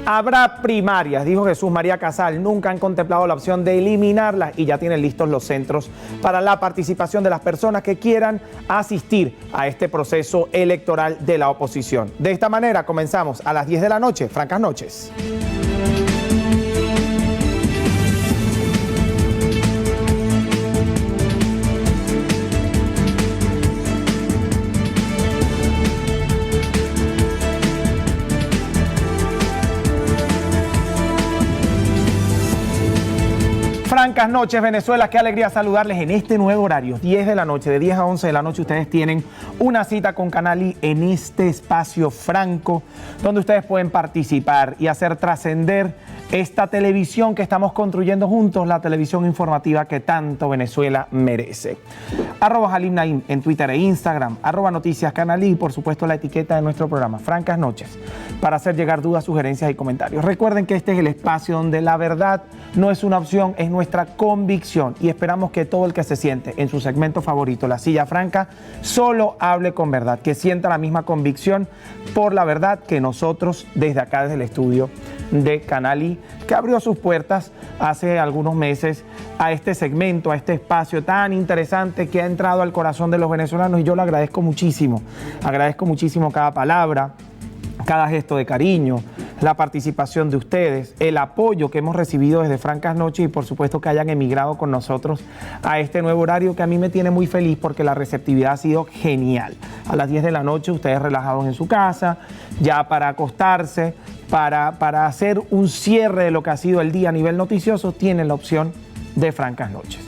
Habrá primarias, dijo Jesús María Casal. Nunca han contemplado la opción de eliminarlas y ya tienen listos los centros para la participación de las personas que quieran asistir a este proceso electoral de la oposición. De esta manera comenzamos a las 10 de la noche, Francas Noches. Francas Noches, Venezuela, qué alegría saludarles en este nuevo horario, 10 de la noche, de 10 a 11 de la noche ustedes tienen una cita con Canal en este espacio franco donde ustedes pueden participar y hacer trascender esta televisión que estamos construyendo juntos, la televisión informativa que tanto Venezuela merece. @Halim Naim en Twitter e Instagram, @Noticias Canalí y por supuesto la etiqueta de nuestro programa, Francas Noches, para hacer llegar dudas, sugerencias y comentarios. Recuerden que este es el espacio donde la verdad no es una opción, es nuestra convicción y esperamos que todo el que se siente en su segmento favorito, La Silla Franca, solo hable con verdad, que sienta la misma convicción por la verdad que nosotros desde acá, desde el estudio de Canalí, que abrió sus puertas hace algunos meses a este segmento, a este espacio tan interesante que ha entrado al corazón de los venezolanos y yo le agradezco muchísimo cada palabra, cada gesto de cariño, la participación de ustedes, el apoyo que hemos recibido desde Francas Noches y por supuesto que hayan emigrado con nosotros a este nuevo horario que a mí me tiene muy feliz porque la receptividad ha sido genial. A las 10 de la noche ustedes relajados en su casa, ya para acostarse, para hacer un cierre de lo que ha sido el día a nivel noticioso, tienen la opción de Francas Noches.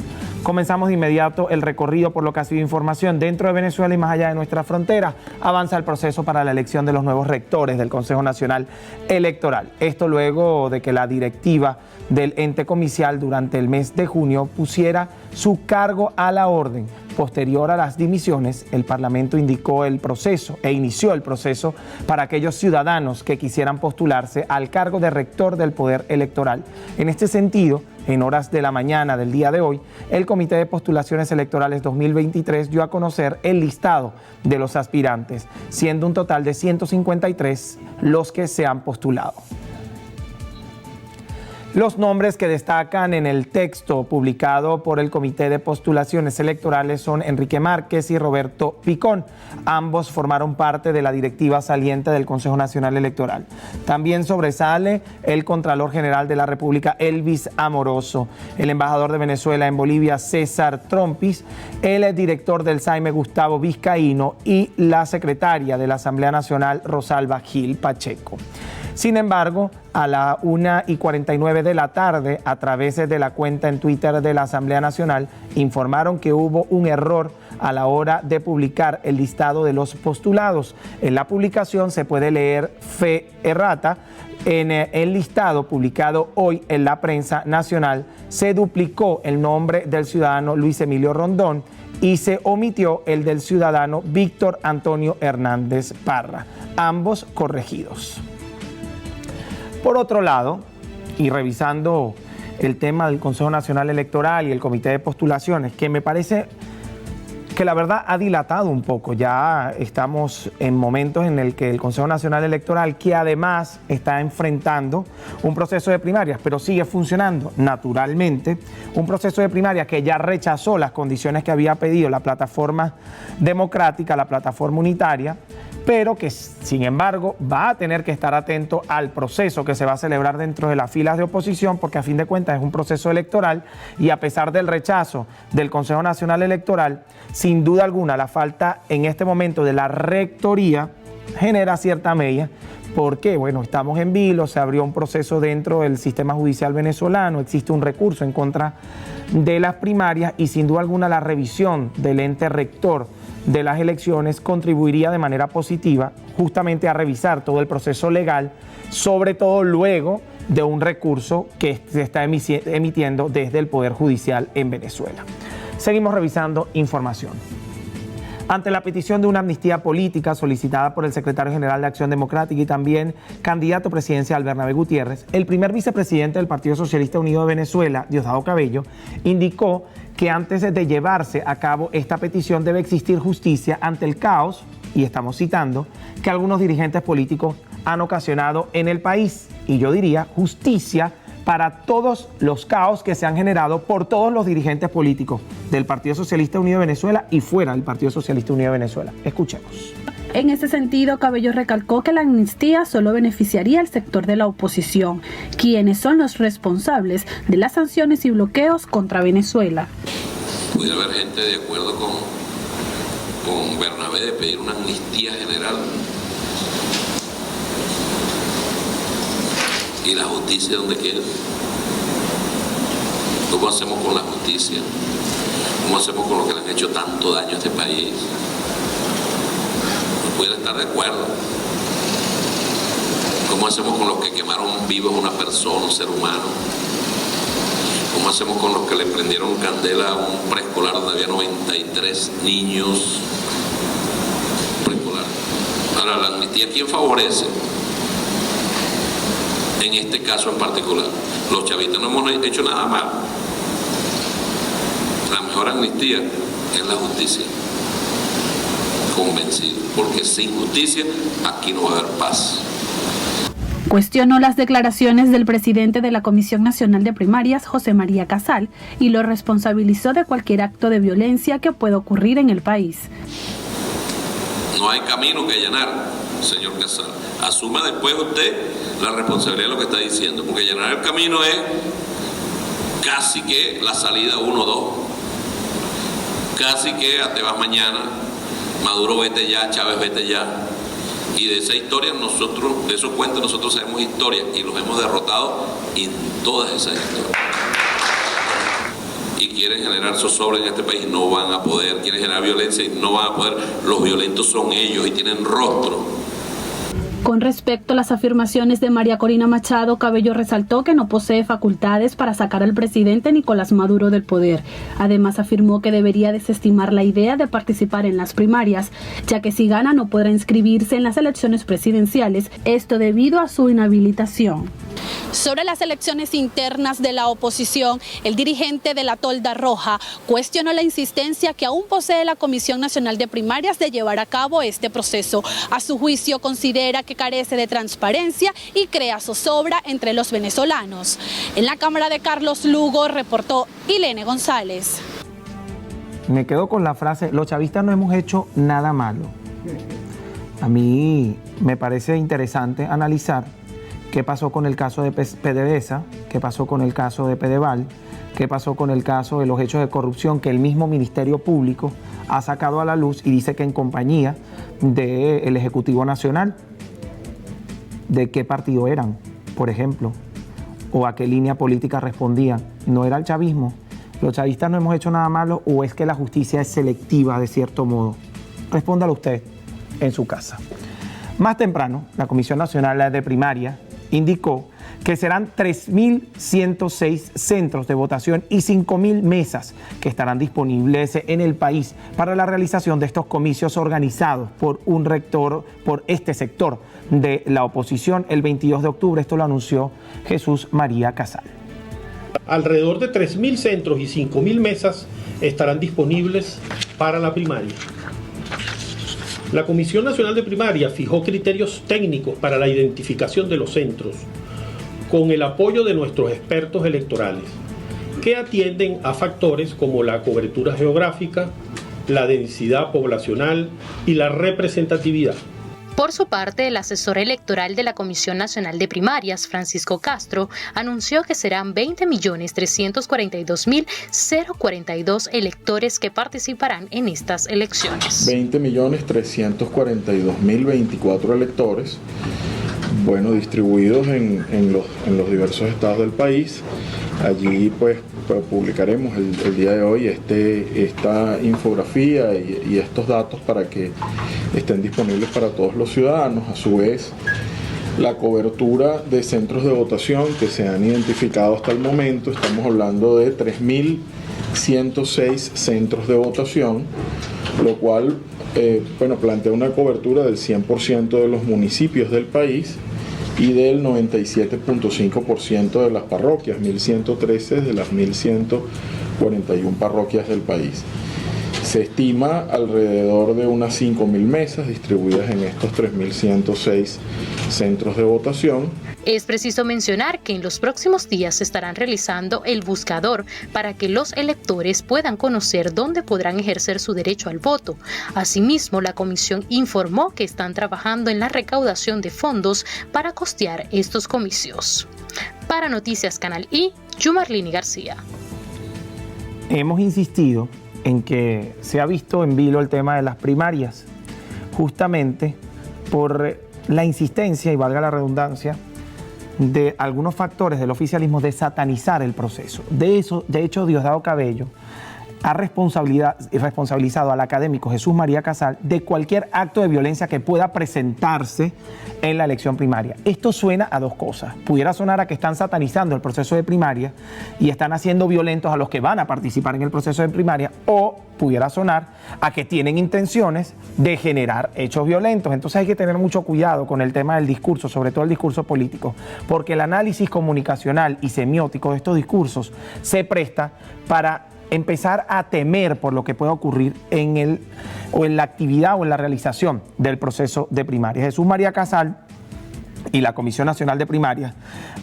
Comenzamos de inmediato el recorrido por lo que ha sido información dentro de Venezuela y más allá de nuestra frontera. Avanza el proceso para la elección de los nuevos rectores del Consejo Nacional Electoral. Esto luego de que la directiva del ente comicial durante el mes de junio pusiera su cargo a la orden. Posterior a las dimisiones, el Parlamento inició el proceso para aquellos ciudadanos que quisieran postularse al cargo de rector del Poder Electoral. En este sentido, en horas de la mañana del día de hoy, el Comité de Postulaciones Electorales 2023 dio a conocer el listado de los aspirantes, siendo un total de 153 los que se han postulado. Los nombres que destacan en el texto publicado por el Comité de Postulaciones Electorales son Enrique Márquez y Roberto Picón. Ambos formaron parte de la directiva saliente del Consejo Nacional Electoral. También sobresale el Contralor General de la República, Elvis Amoroso, el embajador de Venezuela en Bolivia, César Trompis, el director del SAIME, Gustavo Vizcaíno, y la secretaria de la Asamblea Nacional, Rosalba Gil Pacheco. Sin embargo, a la 1:49 de la tarde, a través de la cuenta en Twitter de la Asamblea Nacional, informaron que hubo un error a la hora de publicar el listado de los postulados. En la publicación se puede leer fe errata. En el listado publicado hoy en la prensa nacional se duplicó el nombre del ciudadano Luis Emilio Rondón y se omitió el del ciudadano Víctor Antonio Hernández Parra, ambos corregidos. Por otro lado, y revisando el tema del Consejo Nacional Electoral y el Comité de Postulaciones, que me parece que la verdad ha dilatado un poco. Ya estamos en momentos en el que el Consejo Nacional Electoral, que además está enfrentando un proceso de primarias, pero sigue funcionando naturalmente, un proceso de primarias que ya rechazó las condiciones que había pedido la plataforma democrática, la plataforma unitaria, pero que sin embargo va a tener que estar atento al proceso que se va a celebrar dentro de las filas de oposición, porque a fin de cuentas es un proceso electoral y a pesar del rechazo del Consejo Nacional Electoral, sin duda alguna la falta en este momento de la rectoría genera cierta mella, porque bueno, estamos en vilo, se abrió un proceso dentro del sistema judicial venezolano, existe un recurso en contra de las primarias y sin duda alguna la revisión del ente rector de las elecciones contribuiría de manera positiva justamente a revisar todo el proceso legal, sobre todo luego de un recurso que se está emitiendo desde el Poder Judicial en Venezuela. Seguimos revisando información. Ante la petición de una amnistía política solicitada por el secretario general de Acción Democrática y también candidato presidencial Bernabé Gutiérrez, el primer vicepresidente del Partido Socialista Unido de Venezuela, Diosdado Cabello, indicó que antes de llevarse a cabo esta petición debe existir justicia ante el caos, y estamos citando, que algunos dirigentes políticos han ocasionado en el país. Y yo diría justicia para todos los caos que se han generado por todos los dirigentes políticos del Partido Socialista Unido de Venezuela y fuera del Partido Socialista Unido de Venezuela. Escuchemos. En ese sentido, Cabello recalcó que la amnistía solo beneficiaría al sector de la oposición, quienes son los responsables de las sanciones y bloqueos contra Venezuela. Pudiera haber gente de acuerdo con Bernabé de pedir una amnistía general. ¿Y la justicia dónde queda? ¿Cómo hacemos con la justicia? ¿Cómo hacemos con lo que le han hecho tanto daño a este país? No pudiera estar de acuerdo. ¿Cómo hacemos con los que quemaron vivos a una persona, un ser humano? ¿Cómo hacemos con los que le prendieron candela a un preescolar donde había 93 niños preescolares? Ahora, la amnistía, ¿quién favorece? En este caso en particular, los chavistas no hemos hecho nada mal. La mejor amnistía es la justicia. Convencido, porque sin justicia aquí no va a haber paz. Cuestionó las declaraciones del presidente de la Comisión Nacional de Primarias, José María Casal, y lo responsabilizó de cualquier acto de violencia que pueda ocurrir en el país. No hay camino que allanar, señor Casal. Asuma después usted la responsabilidad de lo que está diciendo, porque allanar el camino es casi que la salida 1-2. Casi que te vas mañana, Maduro vete ya, Chávez vete ya. Y de esa historia nosotros, de esos cuentos nosotros sabemos historia y los hemos derrotado en todas esas historias. Y quieren generar zozobra en este país, no van a poder. Quieren generar violencia y no van a poder. Los violentos son ellos y tienen rostro. Con respecto a las afirmaciones de María Corina Machado, Cabello resaltó que no posee facultades para sacar al presidente Nicolás Maduro del poder. Además, afirmó que debería desestimar la idea de participar en las primarias, ya que si gana no podrá inscribirse en las elecciones presidenciales, esto debido a su inhabilitación. Sobre las elecciones internas de la oposición, el dirigente de la Tolda Roja cuestionó la insistencia que aún posee la Comisión Nacional de Primarias de llevar a cabo este proceso. A su juicio, considera que carece de transparencia y crea zozobra entre los venezolanos. En la Cámara de Carlos Lugo reportó Ilene González. Me quedo con la frase, los chavistas no hemos hecho nada malo. A mí me parece interesante analizar qué pasó con el caso de PDVSA, qué pasó con el caso de Pedeval, qué pasó con el caso de los hechos de corrupción que el mismo Ministerio Público ha sacado a la luz y dice que en compañía del Ejecutivo Nacional. ¿De qué partido eran, por ejemplo? ¿O a qué línea política respondían? ¿No era el chavismo? ¿Los chavistas no hemos hecho nada malo o es que la justicia es selectiva de cierto modo? Respóndalo usted en su casa. Más temprano, la Comisión Nacional de Primaria indicó que serán 3.106 centros de votación y 5.000 mesas que estarán disponibles en el país para la realización de estos comicios organizados por un rector, por este sector de la oposición el 22 de octubre. Esto lo anunció Jesús María Casal. Alrededor de 3.000 centros y 5.000 mesas estarán disponibles para la primaria. La Comisión Nacional de Primaria fijó criterios técnicos para la identificación de los centros, con el apoyo de nuestros expertos electorales, que atienden a factores como la cobertura geográfica, la densidad poblacional y la representatividad. Por su parte, el asesor electoral de la Comisión Nacional de Primarias, Francisco Castro, anunció que serán 20.342.042 electores que participarán en estas elecciones. 20.342.024 electores, bueno, distribuidos en los diversos estados del país. Allí pues publicaremos el día de hoy esta infografía y estos datos para que estén disponibles para todos los ciudadanos. A su vez, la cobertura de centros de votación que se han identificado hasta el momento, estamos hablando de 3.106 centros de votación, lo cual plantea una cobertura del 100% de los municipios del país y del 97.5% de las parroquias, 1.113 de las 1.141 parroquias del país. Se estima alrededor de unas 5.000 mesas distribuidas en estos 3.106 centros de votación. Es preciso mencionar que en los próximos días se estarán realizando el buscador para que los electores puedan conocer dónde podrán ejercer su derecho al voto. Asimismo, la comisión informó que están trabajando en la recaudación de fondos para costear estos comicios. Para Noticias Canal I, Yumarlini García. Hemos insistido en que se ha visto en vilo el tema de las primarias, justamente por la insistencia, y valga la redundancia, de algunos factores del oficialismo de satanizar el proceso. De hecho, Diosdado Cabello ha responsabilizado al académico Jesús María Casal de cualquier acto de violencia que pueda presentarse en la elección primaria. Esto suena a dos cosas. Pudiera sonar a que están satanizando el proceso de primaria y están haciendo violentos a los que van a participar en el proceso de primaria, o pudiera sonar a que tienen intenciones de generar hechos violentos. Entonces hay que tener mucho cuidado con el tema del discurso, sobre todo el discurso político, porque el análisis comunicacional y semiótico de estos discursos se presta para empezar a temer por lo que pueda ocurrir en la actividad o en la realización del proceso de primaria. Jesús María Casal y la Comisión Nacional de Primarias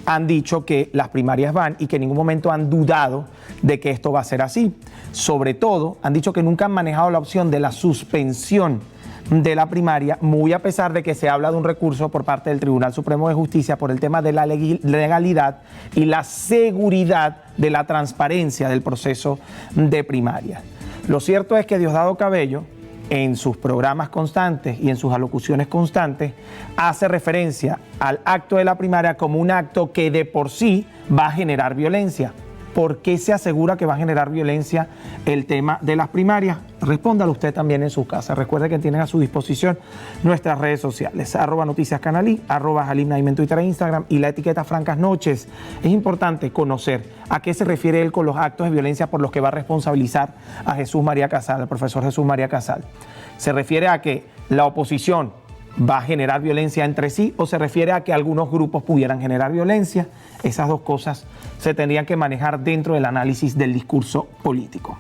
han dicho que las primarias van y que en ningún momento han dudado de que esto va a ser así. Sobre todo, han dicho que nunca han manejado la opción de la suspensión de la primaria, muy a pesar de que se habla de un recurso por parte del Tribunal Supremo de Justicia por el tema de la legalidad y la seguridad de la transparencia del proceso de primaria. Lo cierto es que Diosdado Cabello, en sus programas constantes y en sus alocuciones constantes, hace referencia al acto de la primaria como un acto que de por sí va a generar violencia. ¿Por qué se asegura que va a generar violencia el tema de las primarias? Respóndalo usted también en su casa. Recuerde que tienen a su disposición nuestras redes sociales, @noticiascanalí, @Halim en Twitter e Instagram, y la etiqueta Francas Noches. Es importante conocer a qué se refiere él con los actos de violencia por los que va a responsabilizar a Jesús María Casal, al profesor Jesús María Casal. ¿Se refiere a que la oposición va a generar violencia entre sí, o se refiere a que algunos grupos pudieran generar violencia? Esas dos cosas se tendrían que manejar dentro del análisis del discurso político.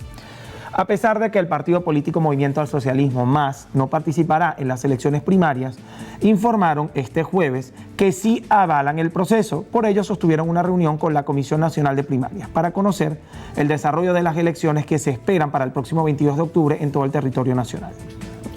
A pesar de que el partido político Movimiento al Socialismo MAS no participará en las elecciones primarias, informaron este jueves que sí avalan el proceso. Por ello sostuvieron una reunión con la Comisión Nacional de Primarias para conocer el desarrollo de las elecciones que se esperan para el próximo 22 de octubre en todo el territorio nacional.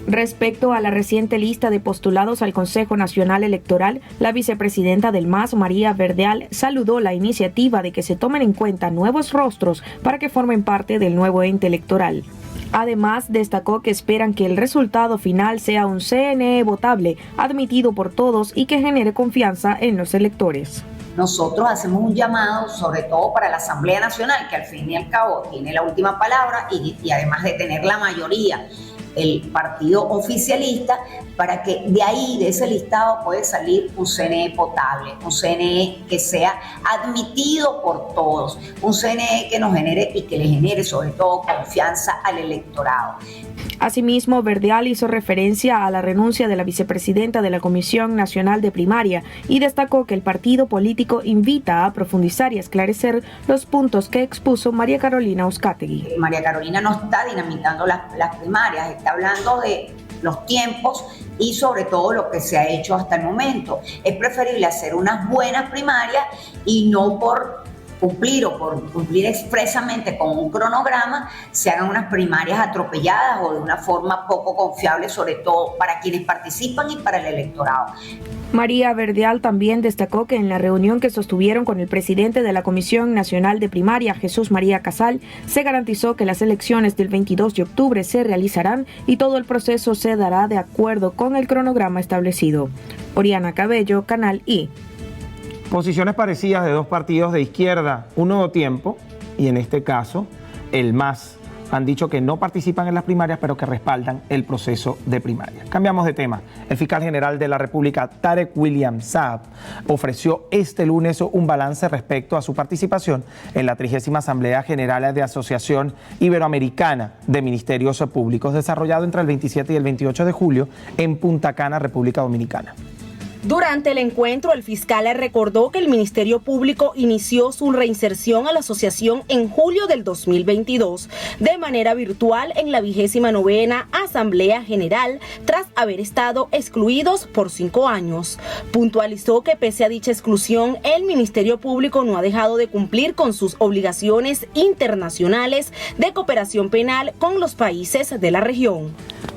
Respecto a la reciente lista de postulados al Consejo Nacional Electoral, la vicepresidenta del MAS, María Verdeal, saludó la iniciativa de que se tomen en cuenta nuevos rostros para que formen parte del nuevo ente electoral. Además, destacó que esperan que el resultado final sea un CNE votable, admitido por todos y que genere confianza en los electores. Nosotros hacemos un llamado, sobre todo para la Asamblea Nacional, que al fin y al cabo tiene la última palabra y además de tener la mayoría, el partido oficialista, para que de ahí, de ese listado, puede salir un CNE potable, un CNE que sea admitido por todos, un CNE que nos genere y que le genere sobre todo confianza al electorado. Asimismo, Verdeal hizo referencia a la renuncia de la vicepresidenta de la Comisión Nacional de Primaria y destacó que el partido político invita a profundizar y esclarecer los puntos que expuso María Carolina Uzcategui. María Carolina no está dinamitando las primarias, está hablando de los tiempos y sobre todo lo que se ha hecho hasta el momento. Es preferible hacer unas buenas primarias y no por cumplir expresamente con un cronograma, se hagan unas primarias atropelladas o de una forma poco confiable, sobre todo para quienes participan y para el electorado. María Verdeal también destacó que en la reunión que sostuvieron con el presidente de la Comisión Nacional de Primaria, Jesús María Casal, se garantizó que las elecciones del 22 de octubre se realizarán y todo el proceso se dará de acuerdo con el cronograma establecido. Oriana Cabello, Canal I. Posiciones parecidas de dos partidos de izquierda, Un Nuevo Tiempo y en este caso el MAS, han dicho que no participan en las primarias, pero que respaldan el proceso de primarias. Cambiamos de tema. El fiscal general de la República, Tarek William Saab, ofreció este lunes un balance respecto a su participación en la 30ª Asamblea General de Asociación Iberoamericana de Ministerios Públicos, desarrollado entre el 27 y el 28 de julio en Punta Cana, República Dominicana. Durante el encuentro, el fiscal recordó que el Ministerio Público inició su reinserción a la asociación en julio del 2022 de manera virtual en la 29ª Asamblea General tras haber estado excluidos por 5 años. Puntualizó que pese a dicha exclusión, el Ministerio Público no ha dejado de cumplir con sus obligaciones internacionales de cooperación penal con los países de la región.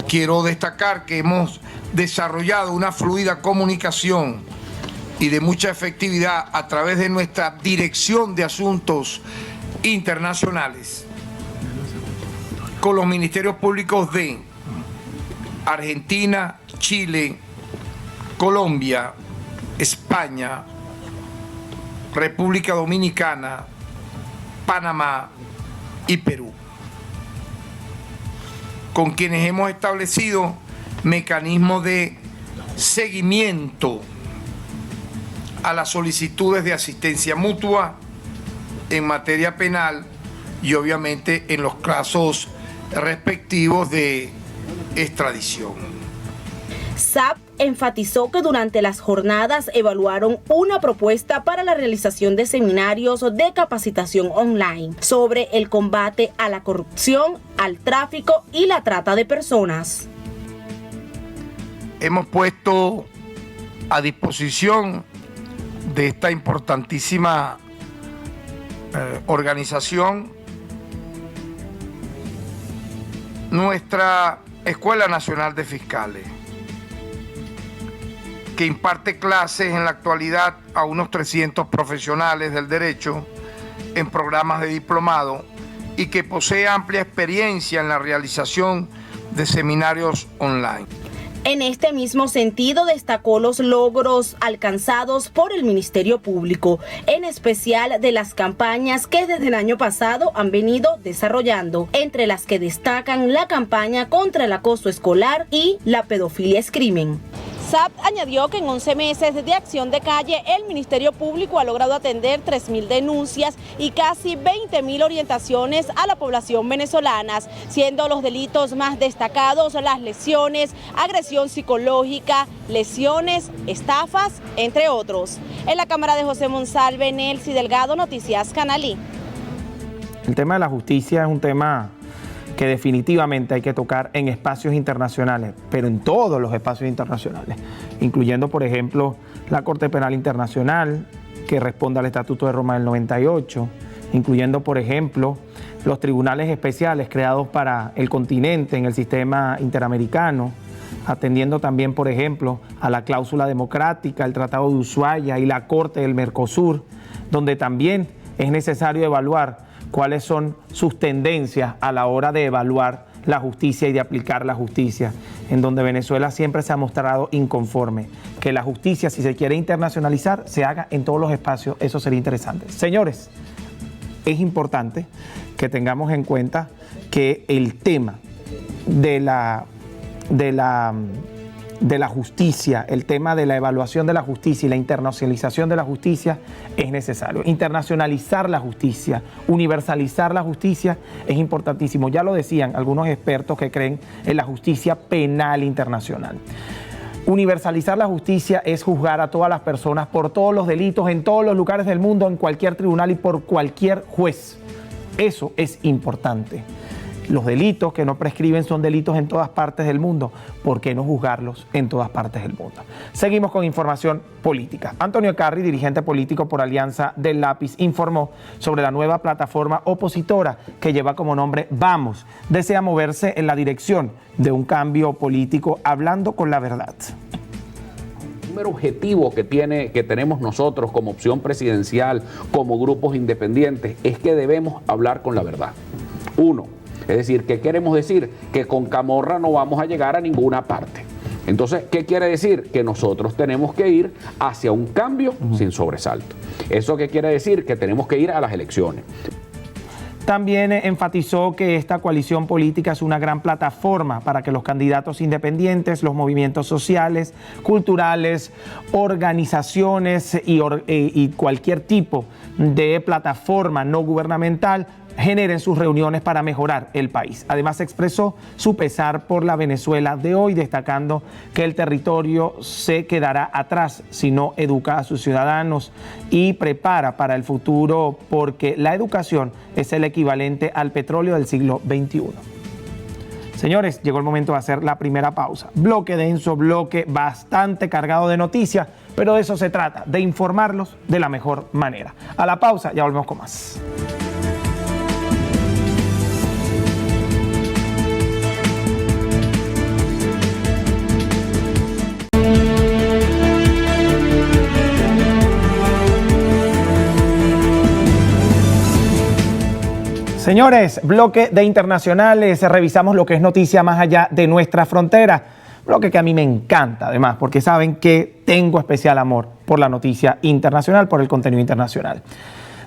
Quiero destacar que hemos desarrollado una fluida comunicación y de mucha efectividad a través de nuestra Dirección de Asuntos Internacionales con los ministerios públicos de Argentina, Chile, Colombia, España, República Dominicana, Panamá y Perú, con quienes hemos establecido mecanismos de seguimiento a las solicitudes de asistencia mutua en materia penal y obviamente en los casos respectivos de extradición. SAP enfatizó que durante las jornadas evaluaron una propuesta para la realización de seminarios de capacitación online sobre el combate a la corrupción, al tráfico y la trata de personas. Hemos puesto a disposición de esta importantísima organización nuestra Escuela Nacional de Fiscales, que imparte clases en la actualidad a unos 300 profesionales del derecho en programas de diplomado y que posee amplia experiencia en la realización de seminarios online. En este mismo sentido, destacó los logros alcanzados por el Ministerio Público, en especial de las campañas que desde el año pasado han venido desarrollando, entre las que destacan la campaña contra el acoso escolar y la pedofilia es crimen. SAP añadió que en 11 meses de acción de calle, el Ministerio Público ha logrado atender 3.000 denuncias y casi 20.000 orientaciones a la población venezolana, siendo los delitos más destacados las lesiones, agresión psicológica, lesiones, estafas, entre otros. En la cámara de José Monsalve, Nelcy Delgado, Noticias Canalí. El tema de la justicia es un tema que definitivamente hay que tocar en espacios internacionales, pero en todos los espacios internacionales, incluyendo, por ejemplo, la Corte Penal Internacional, que responde al Estatuto de Roma del 98, incluyendo, por ejemplo, los tribunales especiales creados para el continente en el sistema interamericano, atendiendo también, por ejemplo, a la cláusula democrática, el Tratado de Ushuaia y la Corte del Mercosur, donde también es necesario evaluar cuáles son sus tendencias a la hora de evaluar la justicia y de aplicar la justicia, en donde Venezuela siempre se ha mostrado inconforme. Que la justicia, si se quiere internacionalizar, se haga en todos los espacios, eso sería interesante. Señores, es importante que tengamos en cuenta que el tema de la justicia, el tema de la evaluación de la justicia y la internacionalización de la justicia es necesario. Internacionalizar la justicia, universalizar la justicia es importantísimo. Ya lo decían algunos expertos que creen en la justicia penal internacional. Universalizar la justicia es juzgar a todas las personas por todos los delitos en todos los lugares del mundo, en cualquier tribunal y por cualquier juez. Eso es importante. Los delitos que no prescriben son delitos en todas partes del mundo. ¿Por qué no juzgarlos en todas partes del mundo? Seguimos con información política. Antonio Carri, dirigente político por Alianza del Lápiz, informó sobre la nueva plataforma opositora que lleva como nombre Vamos. Desea moverse en la dirección de un cambio político hablando con la verdad. El primer objetivo que tenemos nosotros como opción presidencial, como grupos independientes, es que debemos hablar con la verdad. Uno. Es decir, ¿qué queremos decir? Que con Camorra no vamos a llegar a ninguna parte. Entonces, ¿qué quiere decir? Que nosotros tenemos que ir hacia un cambio sin sobresalto. ¿Eso qué quiere decir? Que tenemos que ir a las elecciones. También enfatizó que esta coalición política es una gran plataforma para que los candidatos independientes, los movimientos sociales, culturales, organizaciones y cualquier tipo de plataforma no gubernamental generen sus reuniones para mejorar el país. Además, expresó su pesar por la Venezuela de hoy, destacando que el territorio se quedará atrás si no educa a sus ciudadanos y prepara para el futuro, porque la educación es el equivalente al petróleo del siglo XXI. Señores, llegó el momento de hacer la primera pausa. Bloque denso, bloque bastante cargado de noticias, pero de eso se trata, de informarlos de la mejor manera. A la pausa, ya volvemos con más. Señores, bloque de internacionales, revisamos lo que es noticia más allá de nuestra frontera. Bloque que a mí me encanta, además, porque saben que tengo especial amor por la noticia internacional, por el contenido internacional.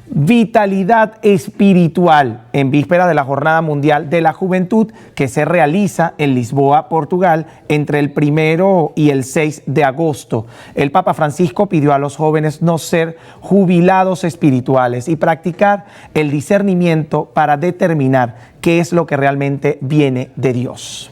Vitalidad espiritual en víspera de la Jornada Mundial de la Juventud que se realiza en Lisboa, Portugal, entre el 1 y el 6 de agosto. El Papa Francisco pidió a los jóvenes no ser jubilados espirituales y practicar el discernimiento para determinar qué es lo que realmente viene de Dios.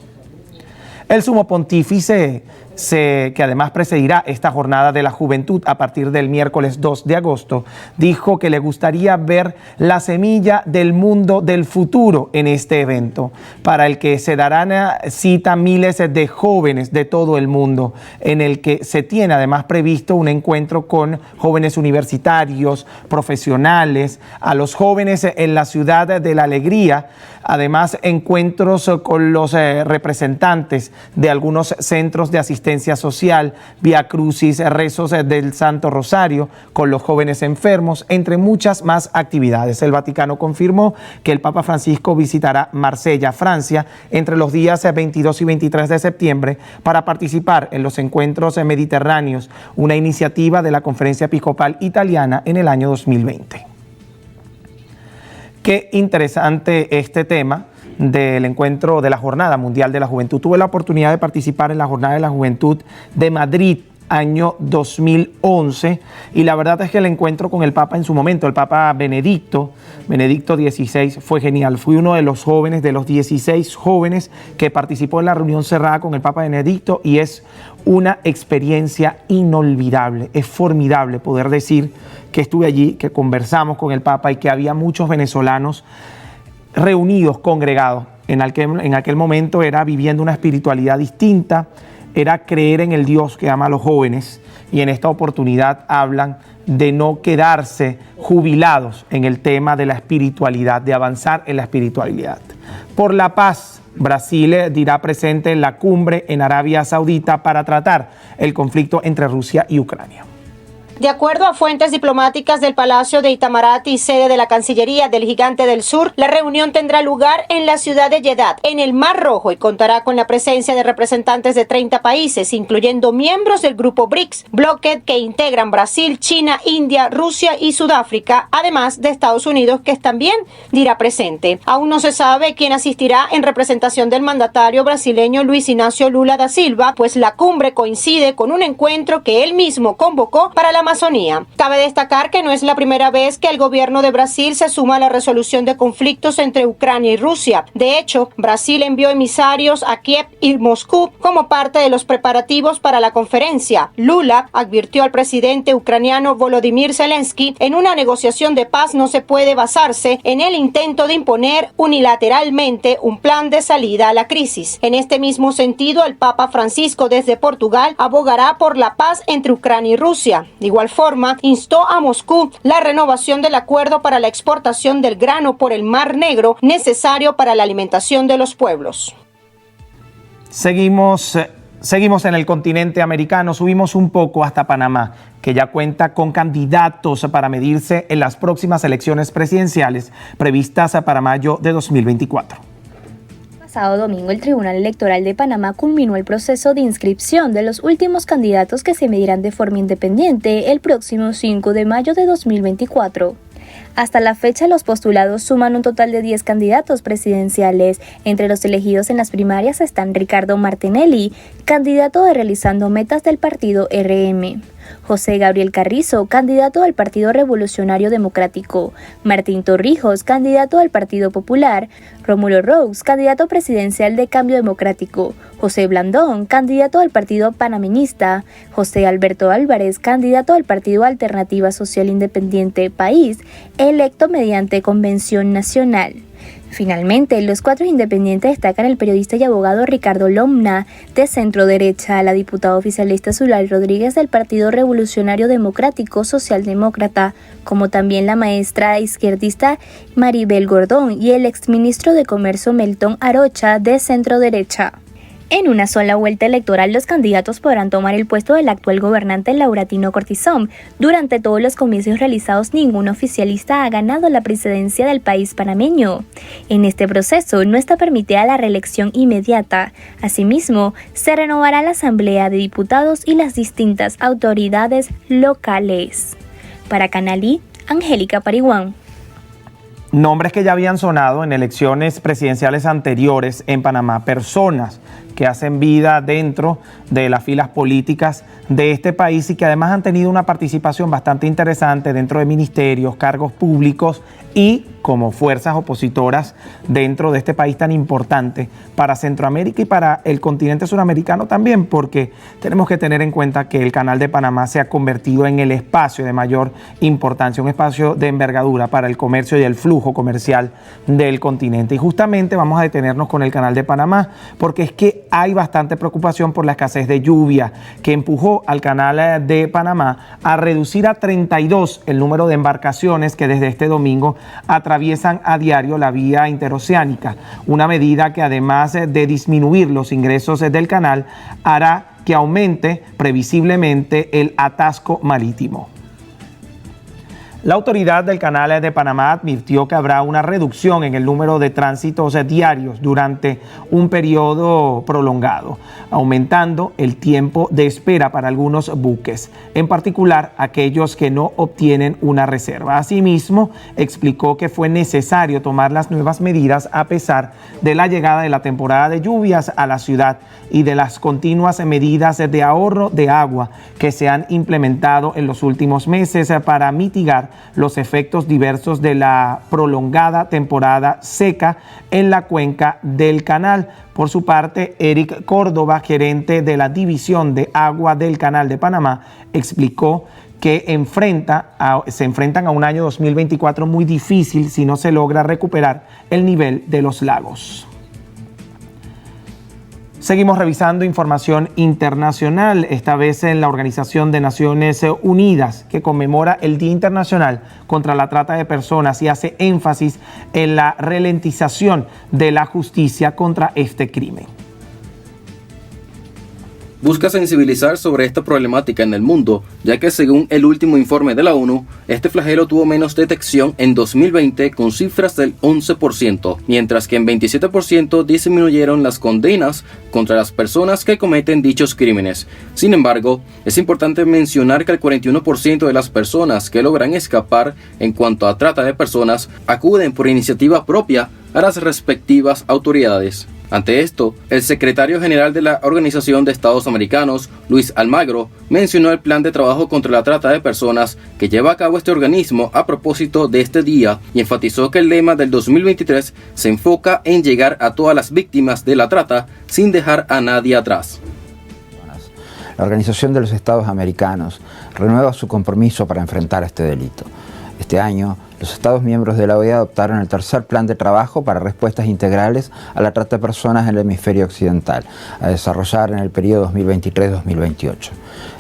El sumo pontífice, que además presidirá esta jornada de la juventud a partir del miércoles 2 de agosto, dijo que le gustaría ver la semilla del mundo del futuro en este evento, para el que se darán cita miles de jóvenes de todo el mundo, en el que se tiene además previsto un encuentro con jóvenes universitarios, profesionales, a los jóvenes en la ciudad de la alegría, además encuentros con los representantes de algunos centros de asistencia social, Vía Crucis, rezos del Santo Rosario con los jóvenes enfermos, entre muchas más actividades. El Vaticano confirmó que el Papa Francisco visitará Marsella, Francia, entre los días 22 y 23 de septiembre para participar en los encuentros mediterráneos, una iniciativa de la Conferencia Episcopal Italiana en el año 2020. Qué interesante este tema del encuentro de la Jornada Mundial de la Juventud. Tuve la oportunidad de participar en la Jornada de la Juventud de Madrid, año 2011, y la verdad es que el encuentro con el Papa en su momento, el Papa Benedicto XVI, fue genial. Fui uno de los jóvenes, de los 16 jóvenes que participó en la reunión cerrada con el Papa Benedicto, y es una experiencia inolvidable. Es formidable poder decir que estuve allí, que conversamos con el Papa y que había muchos venezolanos reunidos, congregados. En aquel momento era viviendo una espiritualidad distinta, era creer en el Dios que ama a los jóvenes, y en esta oportunidad hablan de no quedarse jubilados en el tema de la espiritualidad, de avanzar en la espiritualidad. Por la paz, Brasil dirá presente en la cumbre en Arabia Saudita para tratar el conflicto entre Rusia y Ucrania. De acuerdo a fuentes diplomáticas del Palacio de Itamaraty, sede de la Cancillería del Gigante del Sur, la reunión tendrá lugar en la ciudad de Jeddah, en el Mar Rojo, y contará con la presencia de representantes de 30 países, incluyendo miembros del grupo BRICS, bloque que integran Brasil, China, India, Rusia y Sudáfrica, además de Estados Unidos, que también dirá presente. Aún no se sabe quién asistirá en representación del mandatario brasileño Luis Ignacio Lula da Silva, pues la cumbre coincide con un encuentro que él mismo convocó para la Amazonía. Cabe destacar que no es la primera vez que el gobierno de Brasil se suma a la resolución de conflictos entre Ucrania y Rusia. De hecho, Brasil envió emisarios a Kiev y Moscú como parte de los preparativos para la conferencia. Lula advirtió al presidente ucraniano Volodymyr Zelensky: en una negociación de paz no se puede basarse en el intento de imponer unilateralmente un plan de salida a la crisis. En este mismo sentido, el Papa Francisco desde Portugal abogará por la paz entre Ucrania y Rusia. De igual forma, instó a Moscú la renovación del acuerdo para la exportación del grano por el Mar Negro necesario para la alimentación de los pueblos. Seguimos en el continente americano, subimos un poco hasta Panamá, que ya cuenta con candidatos para medirse en las próximas elecciones presidenciales previstas para mayo de 2024. Pasado domingo, el Tribunal Electoral de Panamá culminó el proceso de inscripción de los últimos candidatos que se medirán de forma independiente el próximo 5 de mayo de 2024. Hasta la fecha, los postulados suman un total de 10 candidatos presidenciales. Entre los elegidos en las primarias están Ricardo Martinelli, candidato de Realizando Metas del partido RM, José Gabriel Carrizo, candidato al Partido Revolucionario Democrático, Martín Torrijos, candidato al Partido Popular, Rómulo Roux, candidato presidencial de Cambio Democrático, José Blandón, candidato al Partido Panameñista, José Alberto Álvarez, candidato al Partido Alternativa Social Independiente País, electo mediante convención nacional. Finalmente, los 4 independientes destacan el periodista y abogado Ricardo Lomna, de centro derecha, la diputada oficialista Zulay Rodríguez del Partido Revolucionario Democrático Socialdemócrata, como también la maestra izquierdista Maribel Gordón y el exministro de Comercio Meltón Arocha, de centro derecha. En una sola vuelta electoral, los candidatos podrán tomar el puesto del actual gobernante Lauratino Cortizón. Durante todos los comicios realizados, ningún oficialista ha ganado la presidencia del país panameño. En este proceso no está permitida la reelección inmediata. Asimismo, se renovará la Asamblea de Diputados y las distintas autoridades locales. Para Canal I, Angélica Pariguán. Nombres que ya habían sonado en elecciones presidenciales anteriores en Panamá, personas que hacen vida dentro de las filas políticas de este país y que además han tenido una participación bastante interesante dentro de ministerios, cargos públicos y como fuerzas opositoras dentro de este país tan importante para Centroamérica y para el continente suramericano también, porque tenemos que tener en cuenta que el Canal de Panamá se ha convertido en el espacio de mayor importancia, un espacio de envergadura para el comercio y el flujo comercial del continente. Y justamente vamos a detenernos con el Canal de Panamá, porque es que hay bastante preocupación por la escasez de lluvia que empujó al Canal de Panamá a reducir a 32 el número de embarcaciones que desde este domingo atraviesan a diario la vía interoceánica, una medida que además de disminuir los ingresos del canal, hará que aumente previsiblemente el atasco marítimo. La autoridad del Canal de Panamá advirtió que habrá una reducción en el número de tránsitos diarios durante un periodo prolongado, aumentando el tiempo de espera para algunos buques, en particular aquellos que no obtienen una reserva. Asimismo, explicó que fue necesario tomar las nuevas medidas a pesar de la llegada de la temporada de lluvias a la ciudad y de las continuas medidas de ahorro de agua que se han implementado en los últimos meses para mitigar los efectos diversos de la prolongada temporada seca en la cuenca del canal. Por su parte, Eric Córdoba, gerente de la División de Agua del Canal de Panamá, explicó que se enfrentan a un año 2024 muy difícil si no se logra recuperar el nivel de los lagos. Seguimos revisando información internacional, esta vez en la Organización de Naciones Unidas, que conmemora el Día Internacional contra la Trata de Personas y hace énfasis en la ralentización de la justicia contra este crimen. Busca sensibilizar sobre esta problemática en el mundo, ya que según el último informe de la ONU, este flagelo tuvo menos detección en 2020 con cifras del 11%, mientras que en 27% disminuyeron las condenas contra las personas que cometen dichos crímenes. Sin embargo, es importante mencionar que el 41% de las personas que logran escapar en cuanto a trata de personas acuden por iniciativa propia a las respectivas autoridades. Ante esto, el secretario general de la Organización de Estados Americanos, Luis Almagro, mencionó el plan de trabajo contra la trata de personas que lleva a cabo este organismo a propósito de este día y enfatizó que el lema del 2023 se enfoca en llegar a todas las víctimas de la trata sin dejar a nadie atrás. La Organización de los Estados Americanos renueva su compromiso para enfrentar este delito. Este año, los Estados miembros de la OEA adoptaron el tercer plan de trabajo para respuestas integrales a la trata de personas en el hemisferio occidental, a desarrollar en el periodo 2023-2028.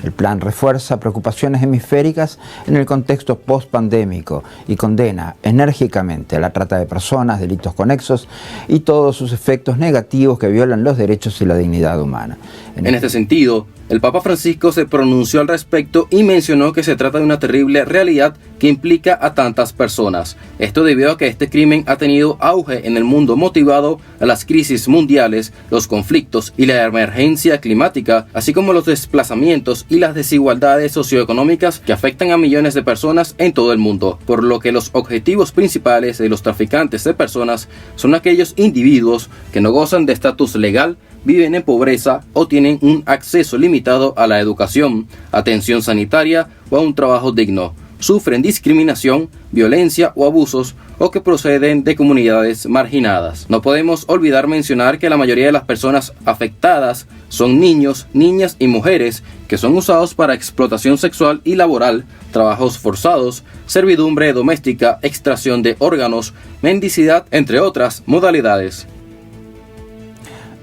El plan refuerza preocupaciones hemisféricas en el contexto post-pandémico y condena enérgicamente la trata de personas, delitos conexos y todos sus efectos negativos que violan los derechos y la dignidad humana. En este sentido, el Papa Francisco se pronunció al respecto y mencionó que se trata de una terrible realidad que implica a tantas personas. Esto debido a que este crimen ha tenido auge en el mundo motivado a las crisis mundiales, los conflictos y la emergencia climática, así como los desplazamientos y las desigualdades socioeconómicas que afectan a millones de personas en todo el mundo, por lo que los objetivos principales de los traficantes de personas son aquellos individuos que no gozan de estatus legal, viven en pobreza o tienen un acceso limitado a la educación, atención sanitaria o a un trabajo digno, sufren discriminación, violencia o abusos o que proceden de comunidades marginadas. No podemos olvidar mencionar que la mayoría de las personas afectadas son niños, niñas y mujeres que son usados para explotación sexual y laboral, trabajos forzados, servidumbre doméstica, extracción de órganos, mendicidad, entre otras modalidades.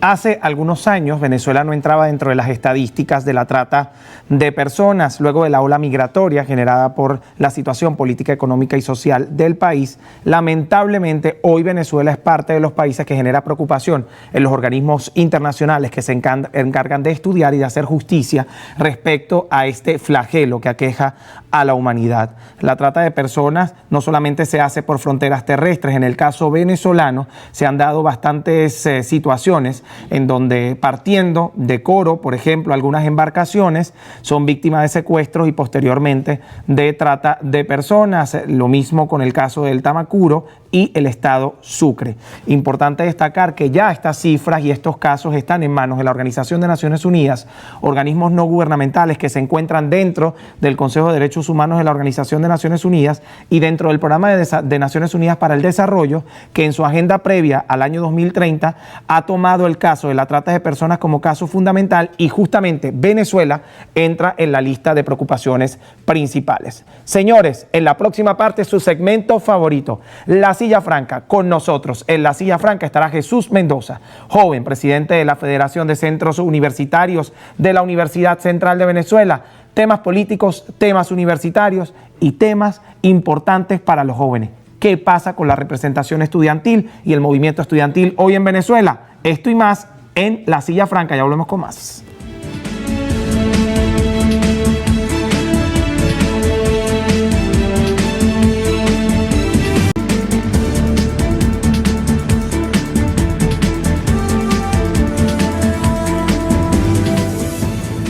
Hace algunos años Venezuela no entraba dentro de las estadísticas de la trata de personas luego de la ola migratoria generada por la situación política, económica y social del país. Lamentablemente hoy Venezuela es parte de los países que genera preocupación en los organismos internacionales que se encargan de estudiar y de hacer justicia respecto a este flagelo que aqueja a la humanidad. La trata de personas no solamente se hace por fronteras terrestres, en el caso venezolano se han dado bastantes situaciones en donde, partiendo de Coro, por ejemplo, algunas embarcaciones son víctimas de secuestros y posteriormente de trata de personas. Lo mismo con el caso del Tamacuro y el estado Sucre. Importante destacar que ya estas cifras y estos casos están en manos de la Organización de Naciones Unidas, organismos no gubernamentales que se encuentran dentro del Consejo de Derechos Humanos de la Organización de Naciones Unidas y dentro del Programa de Naciones Unidas para el Desarrollo, que en su agenda previa al año 2030 ha tomado el caso de la trata de personas como caso fundamental y justamente Venezuela entra en la lista de preocupaciones principales. Señores, en la próxima parte su segmento favorito, La Silla Franca. Con nosotros en La Silla Franca estará Jesús Mendoza, joven presidente de la Federación de Centros Universitarios de la Universidad Central de Venezuela. Temas políticos, temas universitarios y temas importantes para los jóvenes. ¿Qué pasa con la representación estudiantil y el movimiento estudiantil hoy en Venezuela? Esto y más en La Silla Franca. Ya volvemos con más.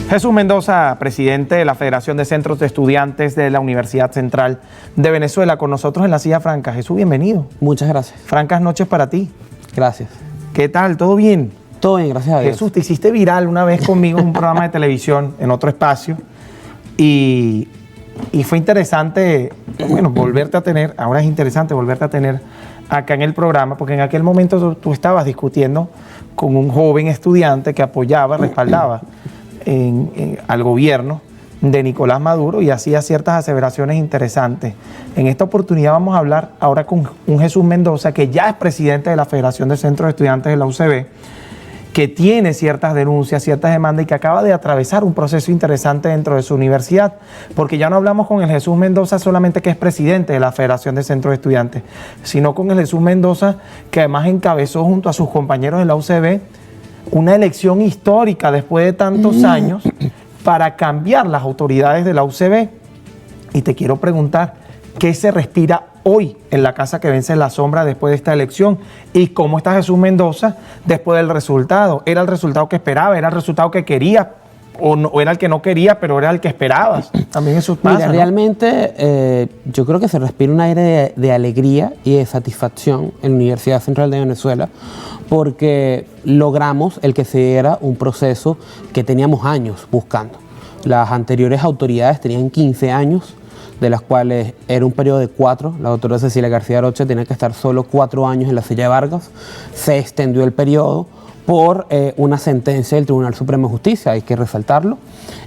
Jesús Mendoza, presidente de la Federación de Centros de Estudiantes de la Universidad Central de Venezuela, con nosotros en La Silla Franca. Jesús, bienvenido. Muchas gracias. Francas noches para ti. Gracias. ¿Qué tal? ¿Todo bien? Todo bien, gracias a Dios. Jesús, te hiciste viral una vez conmigo en un programa de televisión en otro espacio y fue interesante, bueno, volverte a tener, ahora es interesante volverte a tener acá en el programa, porque en aquel momento tú estabas discutiendo con un joven estudiante que apoyaba, respaldaba al gobierno de Nicolás Maduro y hacía ciertas aseveraciones interesantes. En esta oportunidad vamos a hablar ahora con un Jesús Mendoza, que ya es presidente de la Federación de Centros de Estudiantes de la UCB, que tiene ciertas denuncias, ciertas demandas y que acaba de atravesar un proceso interesante dentro de su universidad, porque ya no hablamos con el Jesús Mendoza solamente que es presidente de la Federación de Centros de Estudiantes, sino con el Jesús Mendoza que además encabezó junto a sus compañeros de la UCB una elección histórica después de tantos años para cambiar las autoridades de la UCB. Y te quiero preguntar, ¿qué se respira hoy en la casa que vence en la sombra después de esta elección? ¿Y cómo está Jesús Mendoza después del resultado? ¿Era el resultado que esperaba? ¿Era el resultado que quería? ¿O no, era el que no quería, pero era el que esperabas? También eso pasa. Mira, realmente yo creo que se respira un aire de alegría y de satisfacción en la Universidad Central de Venezuela, porque logramos el que se diera un proceso que teníamos años buscando. Las anteriores autoridades tenían 15 años, de las cuales era un periodo de 4. La doctora Cecilia García Arocha tenía que estar solo 4 años en la silla de Vargas. Se extendió el periodo por una sentencia del Tribunal Supremo de Justicia, hay que resaltarlo,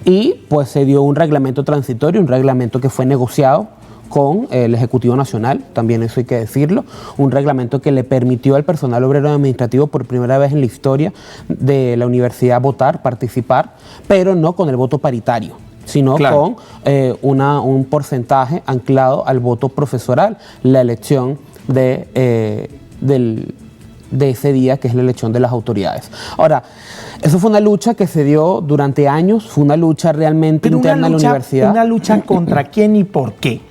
y pues se dio un reglamento transitorio, un reglamento que fue negociado con el Ejecutivo Nacional, también eso hay que decirlo, un reglamento que le permitió al personal obrero y administrativo por primera vez en la historia de la universidad votar, participar, pero no con el voto paritario, sino con un porcentaje anclado al voto profesoral, la elección de ese día, que es la elección de las autoridades. Ahora, eso fue una lucha que se dio durante años, fue una lucha realmente interna en la universidad. ¿Una lucha contra quién y por qué?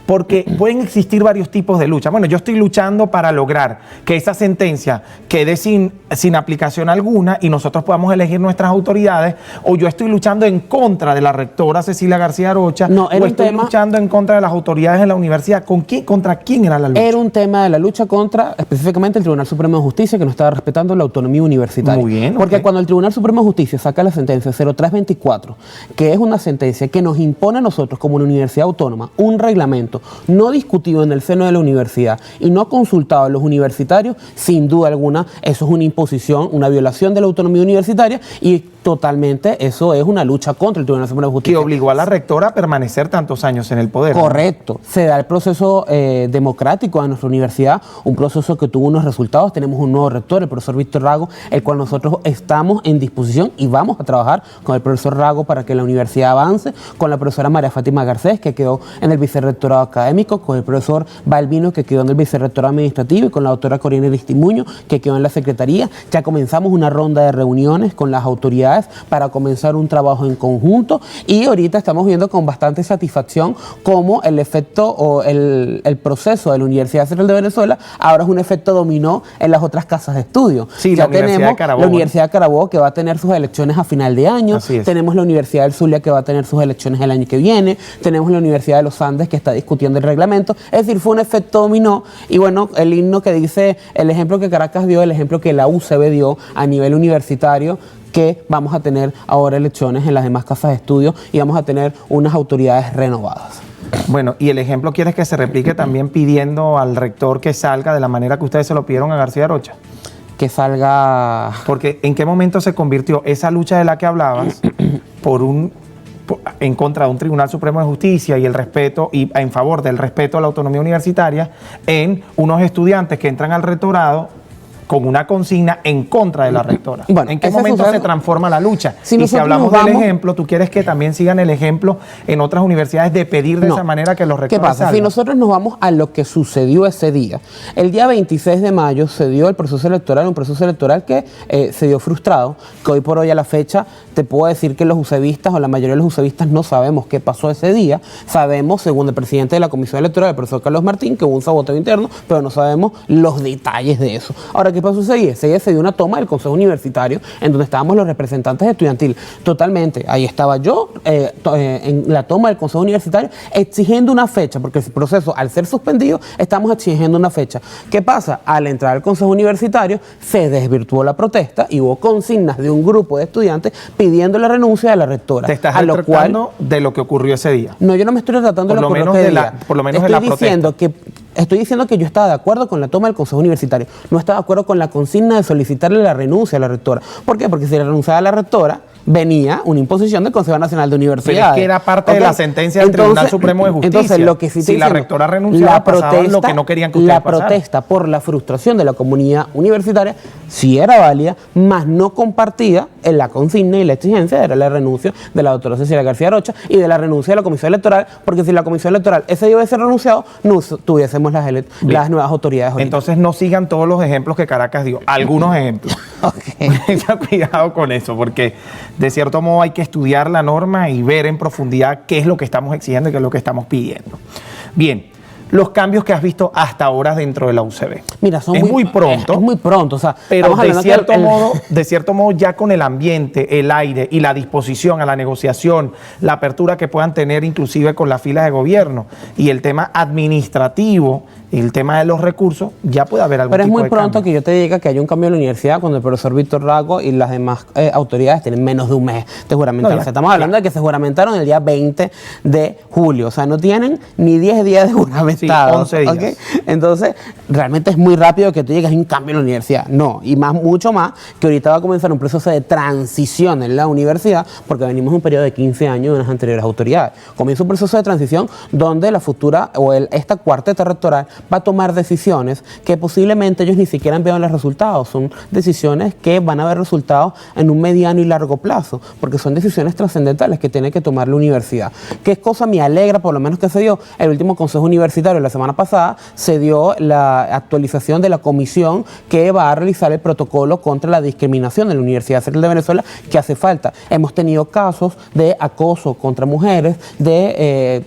porque pueden existir varios tipos de lucha. Bueno, yo estoy luchando para lograr que esa sentencia quede sin aplicación alguna y nosotros podamos elegir nuestras autoridades, o yo estoy luchando en contra de la rectora Cecilia García Arocha, o estoy luchando en contra de las autoridades de la universidad. ¿Contra quién era la lucha? Era un tema de la lucha contra, específicamente, el Tribunal Supremo de Justicia, que no estaba respetando la autonomía universitaria. Muy bien. Porque cuando el Tribunal Supremo de Justicia saca la sentencia 0324, que es una sentencia que nos impone a nosotros como una universidad autónoma un reglamento no discutido en el seno de la universidad y no consultado a los universitarios, sin duda alguna eso es una imposición, una violación de la autonomía universitaria, y totalmente eso es una lucha contra el Tribunal Supremo de Justicia. Que obligó a la rectora a permanecer tantos años en el poder. Correcto. Se da el proceso democrático de nuestra universidad, un proceso que tuvo unos resultados. Tenemos un nuevo rector, el profesor Víctor Rago, el cual nosotros estamos en disposición y vamos a trabajar con el profesor Rago para que la universidad avance, con la profesora María Fátima Garcés, que quedó en el vicerrectorado académico, con el profesor Balbino, que quedó en el vicerrectorado administrativo, y con la doctora Corina Aristimuño, que quedó en la secretaría. Ya comenzamos una ronda de reuniones con las autoridades para comenzar un trabajo en conjunto, y ahorita estamos viendo con bastante satisfacción cómo el efecto o el proceso de la Universidad Central de Venezuela ahora es un efecto dominó en las otras casas de estudio. Sí, ya la Universidad de Carabobo. La Universidad de Carabobo, que va a tener sus elecciones a final de año. Tenemos la Universidad del Zulia, que va a tener sus elecciones el año que viene. Tenemos la Universidad de los Andes, que está discutiendo el reglamento. Es decir, fue un efecto dominó. Y bueno, el himno que dice, el ejemplo que Caracas dio, el ejemplo que la UCB dio a nivel universitario, que vamos a tener ahora elecciones en las demás casas de estudio y vamos a tener unas autoridades renovadas. Bueno, y el ejemplo quieres que se replique también pidiendo al rector que salga de la manera que ustedes se lo pidieron a García Arocha. Que salga... Porque ¿en qué momento se convirtió esa lucha de la que hablabas en contra de un Tribunal Supremo de Justicia y el respeto, y en favor del respeto a la autonomía universitaria, en unos estudiantes que entran al rectorado con una consigna en contra de la rectora? Bueno, ¿en qué momento se transforma la lucha? Y si hablamos del ejemplo, ¿tú quieres que también sigan el ejemplo en otras universidades de pedir de esa manera que los rectores ¿Qué pasa? salgan? Si nosotros nos vamos a lo que sucedió ese día, el día 26 de mayo se dio el proceso electoral, un proceso electoral que se dio frustrado, que hoy por hoy a la fecha te puedo decir que los usevistas o la mayoría de los usevistas no sabemos qué pasó ese día. Sabemos, según el presidente de la Comisión Electoral, el profesor Carlos Martín, que hubo un saboteo interno, pero no sabemos los detalles de eso. Ahora, ¿qué pasó ese día? Ese día se dio una toma del Consejo Universitario en donde estábamos los representantes estudiantiles. Totalmente, ahí estaba yo en la toma del Consejo Universitario exigiendo una fecha, porque el proceso, al ser suspendido, estamos exigiendo una fecha. ¿Qué pasa? Al entrar al Consejo Universitario se desvirtuó la protesta y hubo consignas de un grupo de estudiantes pidiendo la renuncia de la rectora. ¿Te estás tratando de lo que ocurrió ese día? No, yo no me estoy tratando de lo que ocurrió ese día. Por lo menos de la protesta. Estoy diciendo que yo estaba de acuerdo con la toma del Consejo Universitario, no estaba de acuerdo con la consigna de solicitarle la renuncia a la rectora. ¿Por qué? Porque si le renunciaba a la rectora, venía una imposición del Consejo Nacional de Universidades. Pero es que era parte de la sentencia del Tribunal Supremo de Justicia. Entonces, lo que sí si la rectora renunciaba, pasaba lo que no querían que ustedes pasaran. La protesta por la frustración de la comunidad universitaria sí era válida, más no compartida en la consigna y la exigencia era la renuncia de la doctora Cecilia García Arocha y de la renuncia de la Comisión Electoral, porque si la Comisión Electoral ese día hubiese renunciado, no tuviésemos las nuevas autoridades ahorita. Entonces no sigan todos los ejemplos que Caracas dio, algunos ejemplos. Tengan cuidado con eso, porque de cierto modo hay que estudiar la norma y ver en profundidad qué es lo que estamos exigiendo y qué es lo que estamos pidiendo. Bien, los cambios que has visto hasta ahora dentro de la UCB. Mira, son muy pronto. Es muy pronto, o sea, pero de cierto modo ya con el ambiente, el aire y la disposición a la negociación, la apertura que puedan tener inclusive con las filas de gobierno y el tema administrativo, el tema de los recursos, ya puede haber algún tipo de cambio. Pero es muy pronto que yo te diga que hay un cambio en la universidad cuando el profesor Víctor Rago y las demás autoridades tienen menos de un mes de juramentación. Estamos hablando de que se juramentaron el día 20 de julio, o sea, no tienen ni 10 días de juramentación. Sí, 11 días. ¿Okay? Entonces, realmente es muy rápido que tú digas hay un cambio en la universidad. No, y mucho más que ahorita va a comenzar un proceso de transición en la universidad, porque venimos de un periodo de 15 años de las anteriores autoridades. Comienza un proceso de transición donde la futura o esta cuarteta rectoral va a tomar decisiones que posiblemente ellos ni siquiera vean los resultados. Son decisiones que van a ver resultados en un mediano y largo plazo, porque son decisiones trascendentales que tiene que tomar la universidad. ¿Qué cosa me alegra, por lo menos que se dio? El último Consejo Universitario la semana pasada se dio la actualización designación de la comisión que va a realizar el protocolo contra la discriminación en la Universidad Central de Venezuela, que hace falta. Hemos tenido casos de acoso contra mujeres, de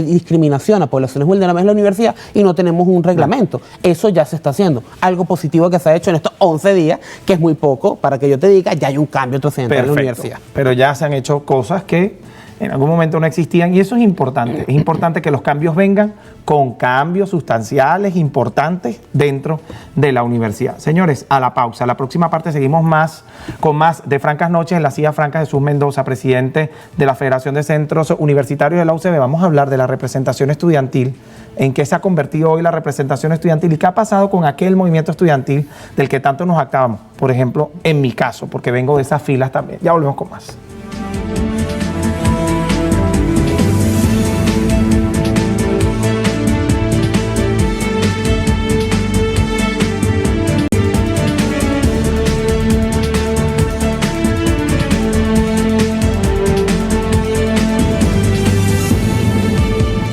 discriminación a poblaciones vulnerables en la universidad y no tenemos un reglamento. Eso ya se está haciendo. Algo positivo que se ha hecho en estos 11 días, que es muy poco para que yo te diga, ya hay un cambio trascendental en la universidad. Pero ya se han hecho cosas que en algún momento no existían y eso es importante. Es importante que los cambios vengan con cambios sustanciales importantes dentro de la universidad. Señores, a la pausa. La próxima parte seguimos con más de Francas Noches en la silla franca. Jesús Mendoza, presidente de la Federación de Centros Universitarios de la UCB. Vamos a hablar de la representación estudiantil, en qué se ha convertido hoy la representación estudiantil y qué ha pasado con aquel movimiento estudiantil del que tanto nos jactábamos. Por ejemplo, en mi caso, porque vengo de esas filas también. Ya volvemos con más.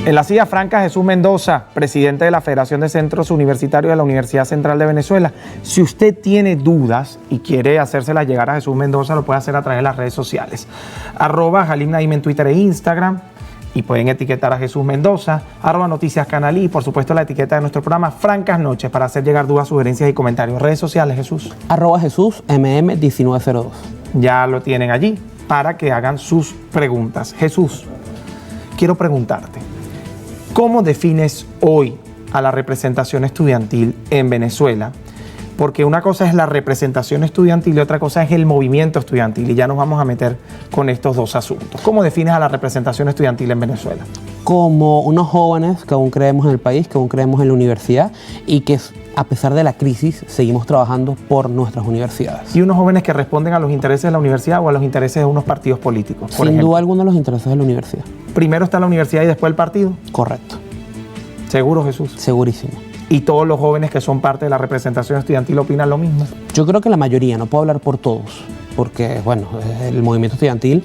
En la silla franca, Jesús Mendoza, presidente de la Federación de Centros Universitarios de la Universidad Central de Venezuela. Si usted tiene dudas y quiere hacérselas llegar a Jesús Mendoza, lo puede hacer a través de las redes sociales. @JalimNaim en Twitter e Instagram. Y pueden etiquetar a Jesús Mendoza, @Noticias Canalí y por supuesto la etiqueta de nuestro programa Francas Noches para hacer llegar dudas, sugerencias y comentarios. Redes sociales, Jesús. @JesúsMM1902. Ya lo tienen allí para que hagan sus preguntas. Jesús, quiero preguntarte, ¿cómo defines hoy a la representación estudiantil en Venezuela? Porque una cosa es la representación estudiantil y otra cosa es el movimiento estudiantil. Y ya nos vamos a meter con estos dos asuntos. ¿Cómo defines a la representación estudiantil en Venezuela? Como unos jóvenes que aún creemos en el país, que aún creemos en la universidad y que a pesar de la crisis seguimos trabajando por nuestras universidades. ¿Y unos jóvenes que responden a los intereses de la universidad o a los intereses de unos partidos políticos? Sin duda alguna los intereses de la universidad. ¿Primero está la universidad y después el partido? Correcto. ¿Seguro, Jesús? Segurísimo. ¿Y todos los jóvenes que son parte de la representación estudiantil opinan lo mismo? Yo creo que la mayoría, no puedo hablar por todos, porque bueno, el movimiento estudiantil,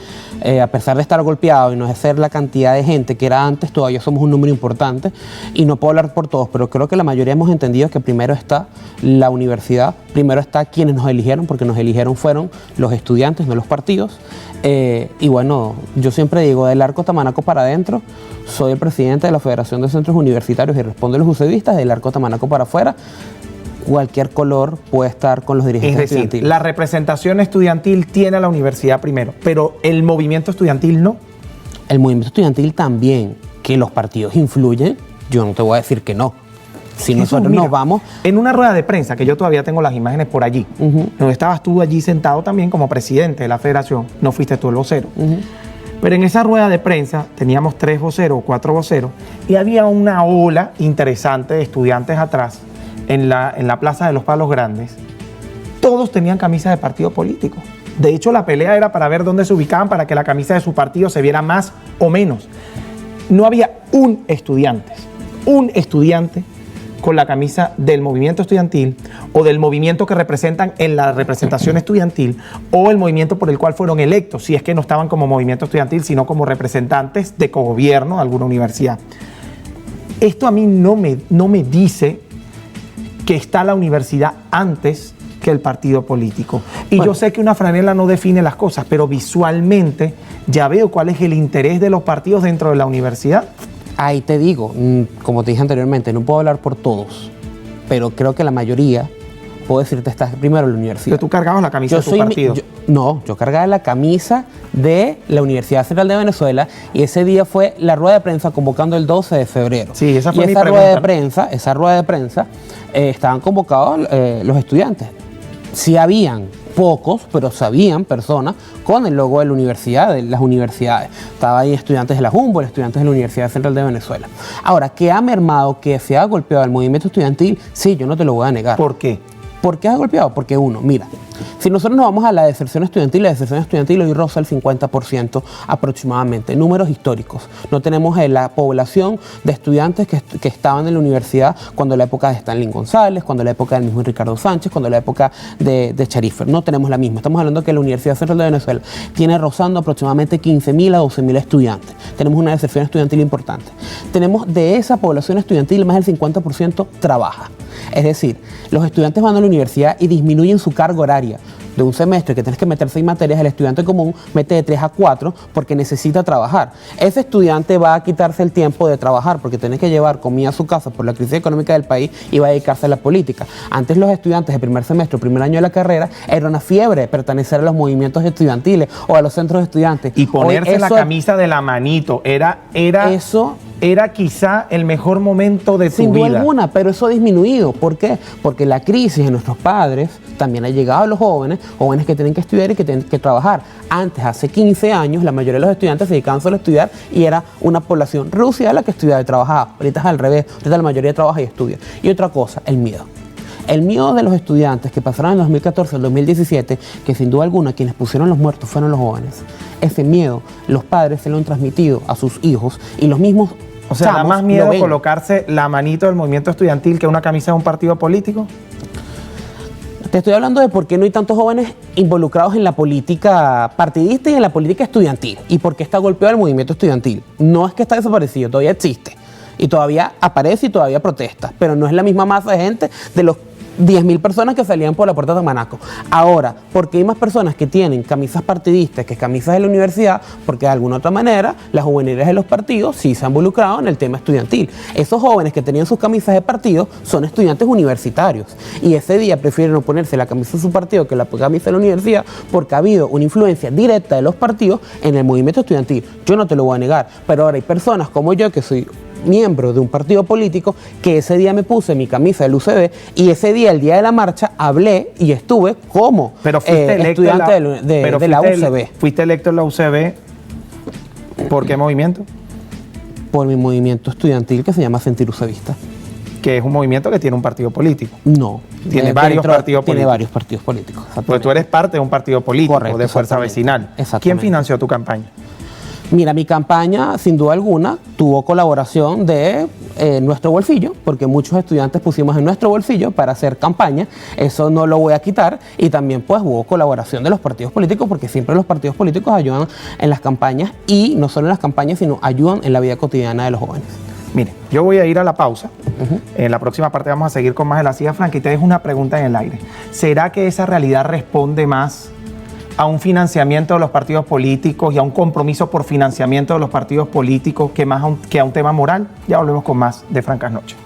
a pesar de estar golpeado y no es ser la cantidad de gente que era antes, todavía somos un número importante y no puedo hablar por todos, pero creo que la mayoría hemos entendido que primero está la universidad, primero está quienes nos eligieron, porque nos eligieron fueron los estudiantes, no los partidos. Y bueno, yo siempre digo, del arco Tamanaco para adentro, soy el presidente de la Federación de Centros Universitarios y respondo a los UCBistas, del arco Tamanaco para afuera, cualquier color puede estar con los dirigentes estudiantiles. Es decir, la representación estudiantil tiene a la universidad primero, pero el movimiento estudiantil no. El movimiento estudiantil también, que los partidos influyen, yo no te voy a decir que no. Si nosotros nos vamos... En una rueda de prensa, que yo todavía tengo las imágenes por allí, donde estabas tú allí sentado también como presidente de la federación, no fuiste tú el vocero. Pero en esa rueda de prensa teníamos 3 voceros o 4 voceros y había una ola interesante de estudiantes atrás en la Plaza de los Palos Grandes. Todos tenían camisas de partido político. De hecho, la pelea era para ver dónde se ubicaban para que la camisa de su partido se viera más o menos. No había un estudiante con la camisa del movimiento estudiantil o del movimiento que representan en la representación estudiantil o el movimiento por el cual fueron electos, si es que no estaban como movimiento estudiantil, sino como representantes de cogobierno de alguna universidad. Esto a mí no me dice que está la universidad antes que el partido político. Y bueno, yo sé que una franela no define las cosas, pero visualmente ya veo cuál es el interés de los partidos dentro de la universidad. Ahí te digo, como te dije anteriormente, no puedo hablar por todos, pero creo que la mayoría, puedo decirte, está primero en la universidad. ¿Pero tú cargabas la camisa de tu partido? Yo cargaba la camisa de la Universidad Central de Venezuela y ese día fue la rueda de prensa convocando el 12 de febrero. Sí, esa fue mi pregunta. Esa rueda de prensa estaban convocados los estudiantes. Sí habían pocos, pero sabían personas con el logo de la universidad, de las universidades. Estaban ahí estudiantes de la Humboldt, estudiantes de la Universidad Central de Venezuela. Ahora, que ha mermado, que se ha golpeado el movimiento estudiantil, sí, yo no te lo voy a negar. ¿Por qué? ¿Por qué ha golpeado? Porque uno, mira, Si nosotros nos vamos a la deserción estudiantil hoy roza el 50% aproximadamente, números históricos. No tenemos la población de estudiantes que estaban en la universidad cuando la época de Stanley González, cuando la época del mismo Ricardo Sánchez, cuando la época de Charifer. No tenemos la misma. Estamos hablando que la Universidad Central de Venezuela tiene rozando aproximadamente 15.000 a 12.000 estudiantes. Tenemos una deserción estudiantil importante. Tenemos de esa población estudiantil más del 50% trabaja. Es decir, los estudiantes van a la universidad y disminuyen su carga horaria. De un semestre que tienes que meter 6 materias, el estudiante común mete de 3 a 4 porque necesita trabajar. Ese estudiante va a quitarse el tiempo de trabajar porque tiene que llevar comida a su casa por la crisis económica del país y va a dedicarse a la política. Antes los estudiantes de primer semestre o primer año de la carrera era una fiebre pertenecer a los movimientos estudiantiles o a los centros de estudiantes. Y ponerse la camisa de la manito era quizá el mejor momento de tu vida. Sin duda alguna, pero eso ha disminuido. ¿Por qué? Porque la crisis de nuestros padres también ha llegado a los jóvenes que tienen que estudiar y que tienen que trabajar. Antes, hace 15 años, la mayoría de los estudiantes se dedicaban solo a estudiar y era una población reducida la que estudiaba y trabajaba. Ahorita es al revés, ahorita la mayoría trabaja y estudia. Y otra cosa, el miedo. El miedo de los estudiantes que pasaron en 2014 al 2017, que sin duda alguna quienes pusieron los muertos fueron los jóvenes. Ese miedo los padres se lo han transmitido a sus hijos y los mismos. O sea, ¿da más miedo colocarse la manito del movimiento estudiantil que una camisa de un partido político? Te estoy hablando de por qué no hay tantos jóvenes involucrados en la política partidista y en la política estudiantil. Y por qué está golpeado el movimiento estudiantil. No es que está desaparecido, todavía existe. Y todavía aparece y todavía protesta. Pero no es la misma masa de gente de los 10.000 personas que salían por la puerta de Manaco. Ahora, porque hay más personas que tienen camisas partidistas que camisas de la universidad, porque de alguna otra manera las juveniles de los partidos sí se han involucrado en el tema estudiantil. Esos jóvenes que tenían sus camisas de partido son estudiantes universitarios y ese día prefieren no ponerse la camisa de su partido que la camisa de la universidad porque ha habido una influencia directa de los partidos en el movimiento estudiantil. Yo no te lo voy a negar, pero ahora hay personas como yo que soy miembro de un partido político que ese día me puse mi camisa del UCB y ese día, el día de la marcha, hablé y estuve como estudiante de la UCB. ¿Fuiste electo en la UCB por qué movimiento? Por mi movimiento estudiantil que se llama Sentir UCBista. Que es un movimiento que tiene un partido político. No. Tiene varios partidos políticos. Tiene varios partidos políticos. Pues tú eres parte de un partido político, correcto, de Fuerza Vecinal. ¿Quién financió tu campaña? Mira, mi campaña, sin duda alguna, tuvo colaboración de nuestro bolsillo, porque muchos estudiantes pusimos en nuestro bolsillo para hacer campaña, eso no lo voy a quitar, y también pues hubo colaboración de los partidos políticos, porque siempre los partidos políticos ayudan en las campañas, y no solo en las campañas, sino ayudan en la vida cotidiana de los jóvenes. Mire, yo voy a ir a la pausa. En la próxima parte vamos a seguir con más de La Silla Franca y te dejo una pregunta en el aire. ¿Será que esa realidad responde más a un financiamiento de los partidos políticos y a un compromiso por financiamiento de los partidos políticos que a un tema moral? Ya volvemos con más de Francas Noches.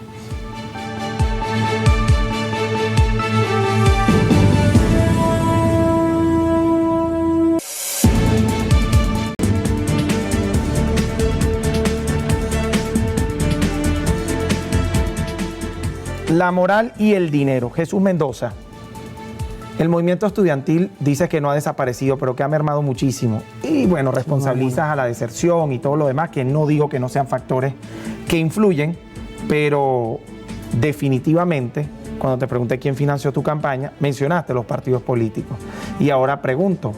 La moral y el dinero. Jesús Mendoza. El movimiento estudiantil dice que no ha desaparecido, pero que ha mermado muchísimo. Y bueno, responsabilizas a la deserción y todo lo demás, que no digo que no sean factores que influyen, pero definitivamente, cuando te pregunté quién financió tu campaña, mencionaste los partidos políticos. Y ahora pregunto,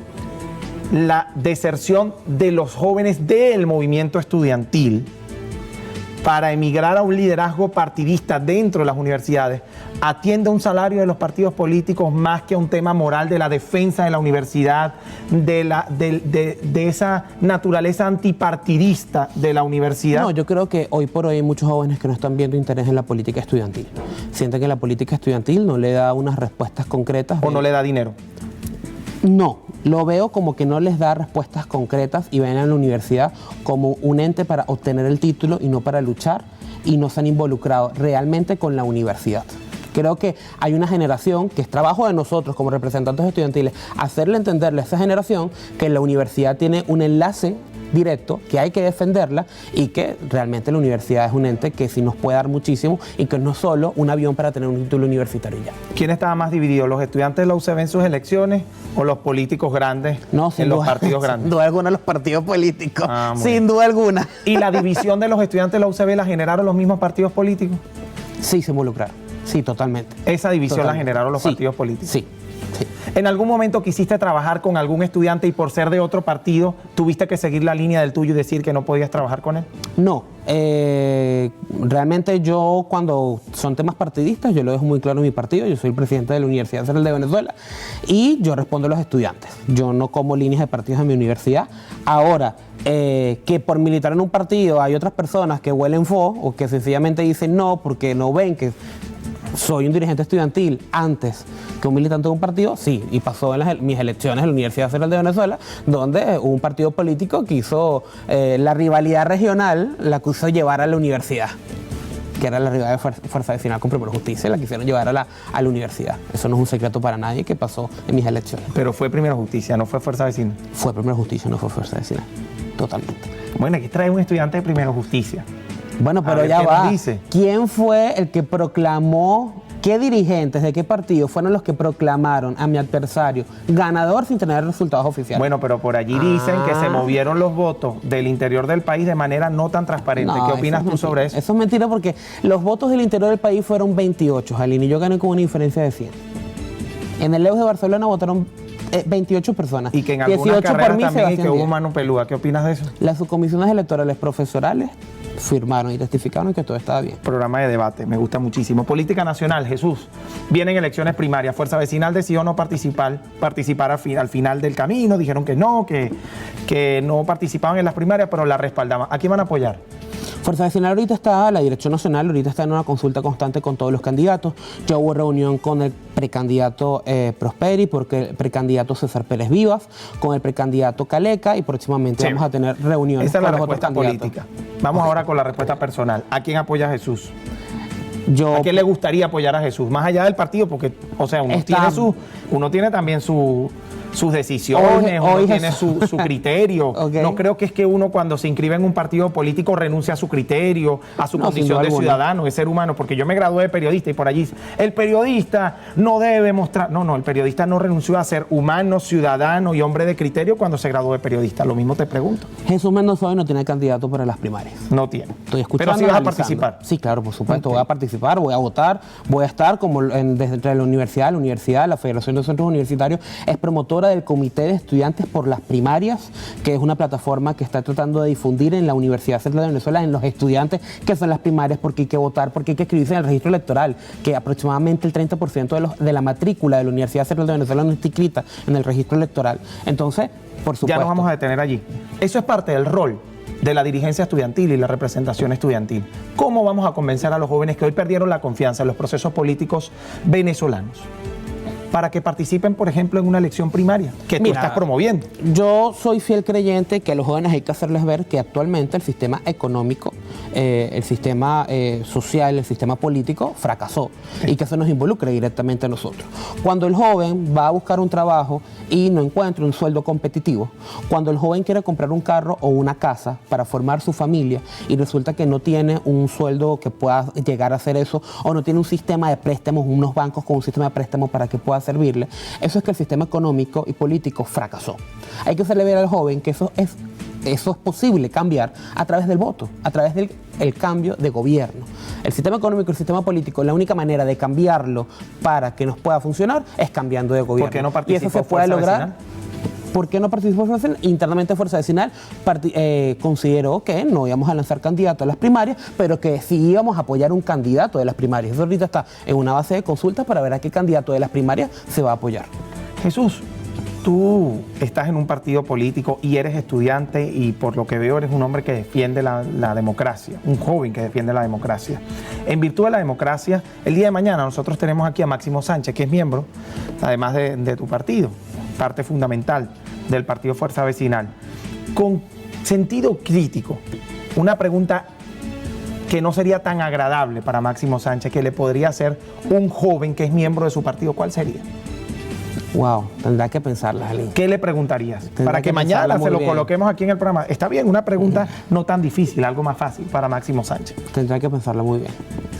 la deserción de los jóvenes del movimiento estudiantil para emigrar a un liderazgo partidista dentro de las universidades, atiende a un salario de los partidos políticos más que a un tema moral de la defensa de la universidad, de esa naturaleza antipartidista de la universidad? No, yo creo que hoy por hoy hay muchos jóvenes que no están viendo interés en la política estudiantil. Sienten que la política estudiantil no le da unas respuestas concretas. ¿O no le da dinero? No, lo veo como que no les da respuestas concretas y ven a la universidad como un ente para obtener el título y no para luchar, y no se han involucrado realmente con la universidad. Creo que hay una generación que es trabajo de nosotros como representantes estudiantiles hacerle entenderle a esa generación que la universidad tiene un enlace directo, que hay que defenderla y que realmente la universidad es un ente que sí nos puede dar muchísimo y que no es solo un avión para tener un título universitario ya. ¿Quién estaba más dividido, los estudiantes de la UCB en sus elecciones o los políticos grandes en los partidos grandes? Sin duda alguna los partidos políticos, sin duda alguna. ¿Y la división de los estudiantes de la UCB la generaron los mismos partidos políticos? Sí, se involucraron, sí, totalmente. ¿Esa división la generaron los partidos políticos? Sí. ¿En algún momento quisiste trabajar con algún estudiante y por ser de otro partido tuviste que seguir la línea del tuyo y decir que no podías trabajar con él? No, realmente yo cuando son temas partidistas yo lo dejo muy claro en mi partido. Yo soy el presidente de la Universidad Central de Venezuela y yo respondo a los estudiantes. Yo no como líneas de partidos en mi universidad. Ahora, que por militar en un partido hay otras personas que huelen fo o que sencillamente dicen no porque no ven que soy un dirigente estudiantil antes que un militante de un partido, sí, y pasó en mis elecciones en la Universidad Central de Venezuela, donde un partido político quiso la rivalidad regional, la quiso llevar a la universidad, que era la rivalidad de Fuerza Vecinal con Primero Justicia, la quisieron llevar a la universidad. Eso no es un secreto para nadie que pasó en mis elecciones. Pero fue Primero Justicia, no fue Fuerza Vecinal. Fue Primero Justicia, no fue Fuerza Vecinal, totalmente. Bueno, aquí trae un estudiante de Primero Justicia. Bueno, pero ya va. ¿Quién fue el que proclamó, qué dirigentes de qué partido fueron los que proclamaron a mi adversario ganador sin tener resultados oficiales? Bueno, pero por allí dicen que se movieron los votos del interior del país de manera no tan transparente. ¿Qué opinas tú sobre eso? Eso es mentira porque los votos del interior del país fueron 28, Jalín, y yo gané con una diferencia de 100. En el Leus de Barcelona votaron 28 personas. Y que en algunas carreras también y que hubo mano peluda. ¿Qué opinas de eso? Las subcomisiones electorales profesorales firmaron y testificaron que todo estaba bien. Programa de debate, me gusta muchísimo. Política nacional, Jesús. Vienen elecciones primarias. Fuerza Vecinal decidió no participar al final del camino. Dijeron que no participaban en las primarias, pero la respaldaban. ¿A quién van a apoyar? Fuerza Vecinal ahorita está, la Dirección Nacional ahorita está en una consulta constante con todos los candidatos. Ya hubo reunión con el precandidato Prosperi, porque el precandidato César Pérez Vivas, con el precandidato Caleca y próximamente vamos a tener reuniones con los otros candidatos. Política. Vamos ahora con la respuesta personal. ¿A quién apoya Jesús? ¿A quién le gustaría apoyar a Jesús? Más allá del partido, porque, o sea, uno tiene también sus decisiones, uno tiene su criterio. Okay. No creo que es que uno cuando se inscribe en un partido político renuncie a su criterio, a su condición de ciudadano, de ser humano, porque yo me gradué de periodista y por allí el periodista no debe mostrar, no, el periodista no renunció a ser humano, ciudadano y hombre de criterio cuando se graduó de periodista. Lo mismo te pregunto. Jesús Mendoza hoy no tiene candidato para las primarias. No tiene. Estoy escuchando. Pero sí vas a participar. Sí, claro, por supuesto, voy a participar, voy a votar, voy a estar como desde la universidad, la Federación de Centros Universitarios es promotora del Comité de Estudiantes por las Primarias, que es una plataforma que está tratando de difundir en la Universidad Central de Venezuela en los estudiantes qué son las primarias, por qué hay que votar, por qué hay que inscribirse en el registro electoral, que aproximadamente el 30% de la matrícula de la Universidad Central de Venezuela no está inscrita en el registro electoral. Entonces, por supuesto. Ya nos vamos a detener allí. Eso es parte del rol de la dirigencia estudiantil y la representación estudiantil. ¿Cómo vamos a convencer a los jóvenes que hoy perdieron la confianza en los procesos políticos venezolanos para que participen, por ejemplo, en una elección primaria que tú estás promoviendo? Yo soy fiel creyente que a los jóvenes hay que hacerles ver que actualmente el sistema económico, el sistema social, el sistema político fracasó y que eso nos involucra directamente a nosotros. Cuando el joven va a buscar un trabajo y no encuentra un sueldo competitivo, cuando el joven quiere comprar un carro o una casa para formar su familia y resulta que no tiene un sueldo que pueda llegar a hacer eso o no tiene un sistema de préstamos, unos bancos con un sistema de préstamos para que pueda servirle, eso es que el sistema económico y político fracasó. Hay que hacerle ver al joven que eso es posible cambiar a través del voto, a través del cambio de gobierno. El sistema económico y el sistema político, la única manera de cambiarlo para que nos pueda funcionar es cambiando de gobierno. ¿Por qué no participó y eso se puede lograr? Vecinal? ¿Por qué no participó Fuerza Vecinal? Internamente Fuerza Vecinal consideró que no íbamos a lanzar candidato a las primarias, pero que sí íbamos a apoyar un candidato de las primarias. Eso ahorita está en una base de consultas para ver a qué candidato de las primarias se va a apoyar. Jesús, tú estás en un partido político y eres estudiante y por lo que veo eres un hombre que defiende la democracia, un joven que defiende la democracia. En virtud de la democracia, el día de mañana nosotros tenemos aquí a Máximo Sánchez, que es miembro, además de tu partido, parte fundamental del partido Fuerza Vecinal. Con sentido crítico, una pregunta que no sería tan agradable para Máximo Sánchez, que le podría hacer un joven que es miembro de su partido, ¿cuál sería? Wow, tendrá que pensarla, Jalín. ¿Qué le preguntarías? Para que mañana se lo coloquemos aquí en el programa. Está bien, una pregunta no tan difícil, algo más fácil para Máximo Sánchez. Tendrá que pensarla muy bien.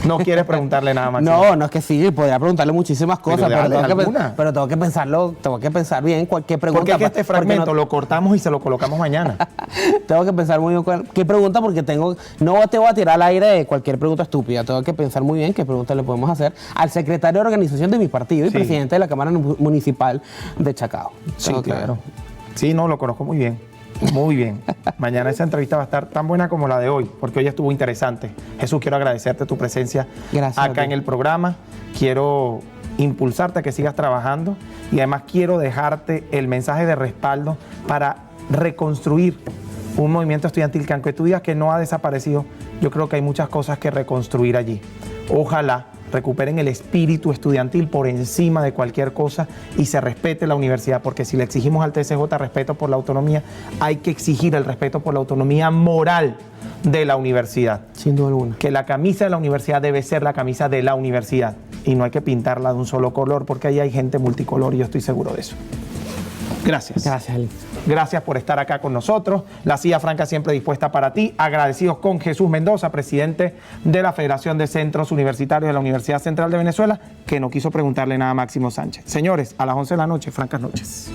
¿No quieres preguntarle nada más? No es que sí, podría preguntarle muchísimas cosas, pero tengo que pensarlo, tengo que pensar bien cualquier pregunta. Porque es que este fragmento lo cortamos y se lo colocamos mañana. Tengo que pensar muy bien qué pregunta, porque no te voy a tirar al aire cualquier pregunta estúpida. Tengo que pensar muy bien qué pregunta le podemos hacer al secretario de organización de mi partido y presidente de la Cámara Municipal municipal de Chacao. Sí, claro. Sí, no, lo conozco muy bien. Muy bien. Mañana esa entrevista va a estar tan buena como la de hoy, porque hoy estuvo interesante. Jesús, quiero agradecerte tu presencia acá en el programa. Quiero impulsarte a que sigas trabajando y además quiero dejarte el mensaje de respaldo para reconstruir un movimiento estudiantil que, aunque tú digas que no ha desaparecido, yo creo que hay muchas cosas que reconstruir allí. Ojalá recuperen el espíritu estudiantil por encima de cualquier cosa y se respete la universidad, porque si le exigimos al TSJ respeto por la autonomía, hay que exigir el respeto por la autonomía moral de la universidad. Sin duda alguna. Que la camisa de la universidad debe ser la camisa de la universidad y no hay que pintarla de un solo color, porque ahí hay gente multicolor y yo estoy seguro de eso. Gracias. Gracias, Ali. Gracias por estar acá con nosotros. La Silla Franca siempre dispuesta para ti. Agradecidos con Jesús Mendoza, presidente de la Federación de Centros Universitarios de la Universidad Central de Venezuela, que no quiso preguntarle nada a Máximo Sánchez. Señores, a las 11 de la noche, francas noches.